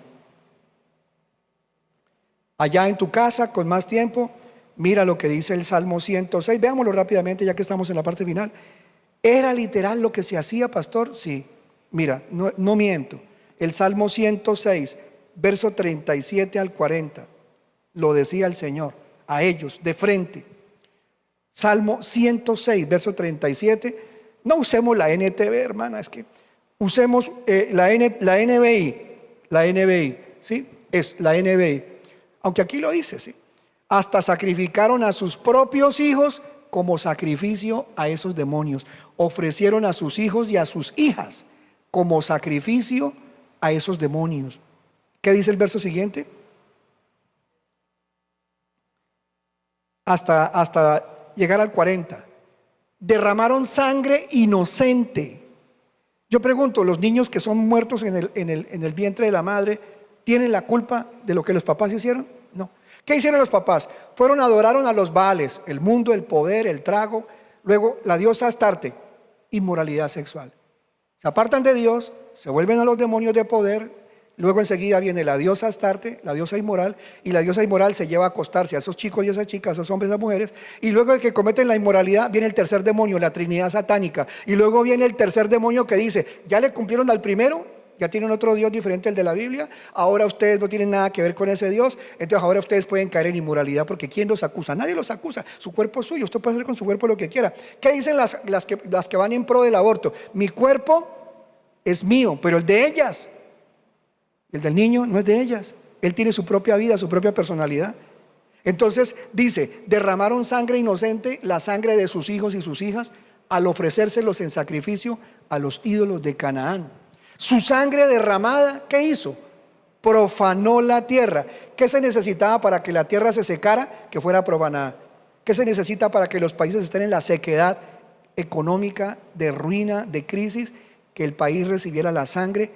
Allá en tu casa, con más tiempo, mira lo que dice el Salmo 106. Veámoslo rápidamente ya que estamos en la parte final. ¿Era literal lo que se hacía, pastor? Sí. Mira, no miento. El Salmo 106, verso 37 al 40, lo decía el Señor a ellos de frente. Salmo 106, verso 37. No usemos la NTV, hermana, es que usemos la NBI, ¿sí? Es la NBI. Aunque aquí lo dice, ¿sí? Hasta sacrificaron a sus propios hijos como sacrificio a esos demonios. Ofrecieron a sus hijos y a sus hijas como sacrificio a esos demonios. ¿Qué dice el verso siguiente? Hasta llegar al 40. Derramaron sangre inocente. Yo pregunto, ¿los niños que son muertos en el vientre de la madre tienen la culpa de lo que los papás hicieron? No. ¿Qué hicieron los papás? Adoraron a los Baales, el mundo, el poder, el trago. Luego la diosa Astarte, inmoralidad sexual. Se apartan de Dios, se vuelven a los demonios de poder. Luego enseguida viene la diosa Astarte, la diosa inmoral, y la diosa inmoral se lleva a acostarse a esos chicos y a esas chicas, a esos hombres y a esas mujeres. Y luego de que cometen la inmoralidad viene el tercer demonio, la Trinidad satánica. Y luego viene el tercer demonio que dice: ya le cumplieron al primero, ya tienen otro Dios diferente al de la Biblia, ahora ustedes no tienen nada que ver con ese Dios, entonces ahora ustedes pueden caer en inmoralidad, porque ¿quién los acusa? Nadie los acusa, su cuerpo es suyo, usted puede hacer con su cuerpo lo que quiera. ¿Qué dicen las que van en pro del aborto? Mi cuerpo es mío, pero el de ellas, el del niño, no es de ellas. Él tiene su propia vida, su propia personalidad. Entonces dice: derramaron sangre inocente, la sangre de sus hijos y sus hijas, al ofrecérselos en sacrificio a los ídolos de Canaán. Su sangre derramada, ¿qué hizo? Profanó la tierra. ¿Qué se necesitaba para que la tierra se secara? Que fuera profanada. ¿Qué se necesita para que los países estén en la sequedad económica, de ruina, de crisis? Que el país recibiera la sangre,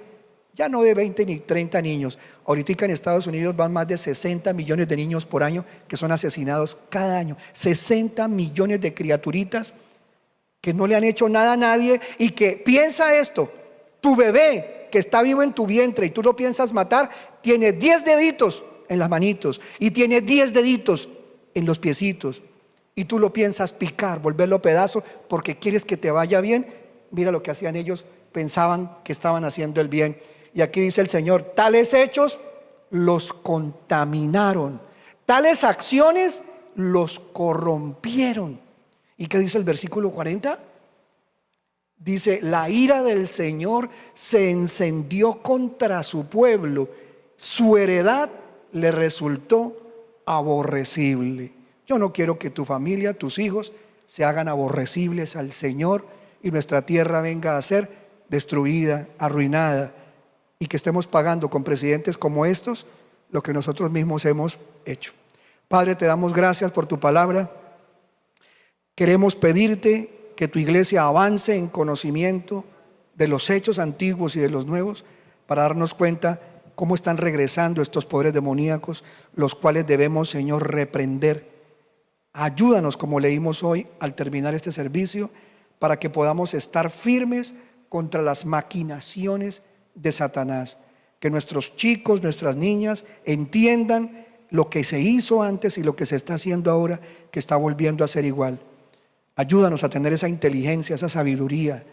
ya no de 20 ni 30 niños. Ahorita en Estados Unidos van más de 60 millones de niños por año que son asesinados cada año. 60 millones de criaturitas que no le han hecho nada a nadie y que piensa esto: tu bebé que está vivo en tu vientre y tú lo piensas matar, tiene 10 deditos en las manitos y tiene 10 deditos en los piecitos, y tú lo piensas picar, volverlo pedazo porque quieres que te vaya bien. Mira lo que hacían ellos, pensaban que estaban haciendo el bien. Y aquí dice el Señor: tales hechos los contaminaron, tales acciones los corrompieron. ¿Y qué dice el versículo 40? Dice: la ira del Señor se encendió contra su pueblo, su heredad le resultó aborrecible. Yo no quiero que tu familia, tus hijos, se hagan aborrecibles al Señor y nuestra tierra venga a ser destruida, arruinada, y que estemos pagando con presidentes como estos lo que nosotros mismos hemos hecho. Padre, te damos gracias por tu palabra. Queremos pedirte que tu iglesia avance en conocimiento de los hechos antiguos y de los nuevos, para darnos cuenta cómo están regresando estos poderes demoníacos, los cuales debemos, Señor, reprender. Ayúdanos, como leímos hoy al terminar este servicio, para que podamos estar firmes contra las maquinaciones de Satanás. Que nuestros chicos, nuestras niñas entiendan lo que se hizo antes y lo que se está haciendo ahora, que está volviendo a ser igual. Ayúdanos a tener esa inteligencia, esa sabiduría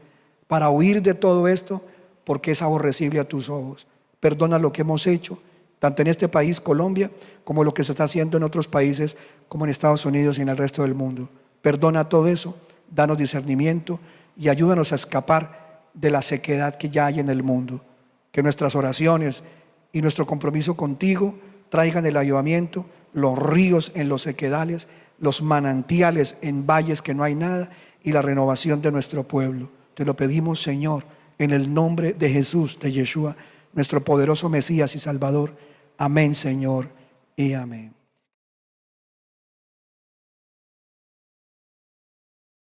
para huir de todo esto, porque es aborrecible a tus ojos. Perdona lo que hemos hecho, tanto en este país, Colombia, como lo que se está haciendo en otros países, como en Estados Unidos y en el resto del mundo. Perdona todo eso, danos discernimiento y ayúdanos a escapar de la sequedad que ya hay en el mundo. Que nuestras oraciones y nuestro compromiso contigo traigan el avivamiento, los ríos en los sequedales, los manantiales en valles que no hay nada, y la renovación de nuestro pueblo. Te lo pedimos, Señor, en el nombre de Jesús, de Yeshua, nuestro poderoso Mesías y Salvador. Amén, Señor, y amén.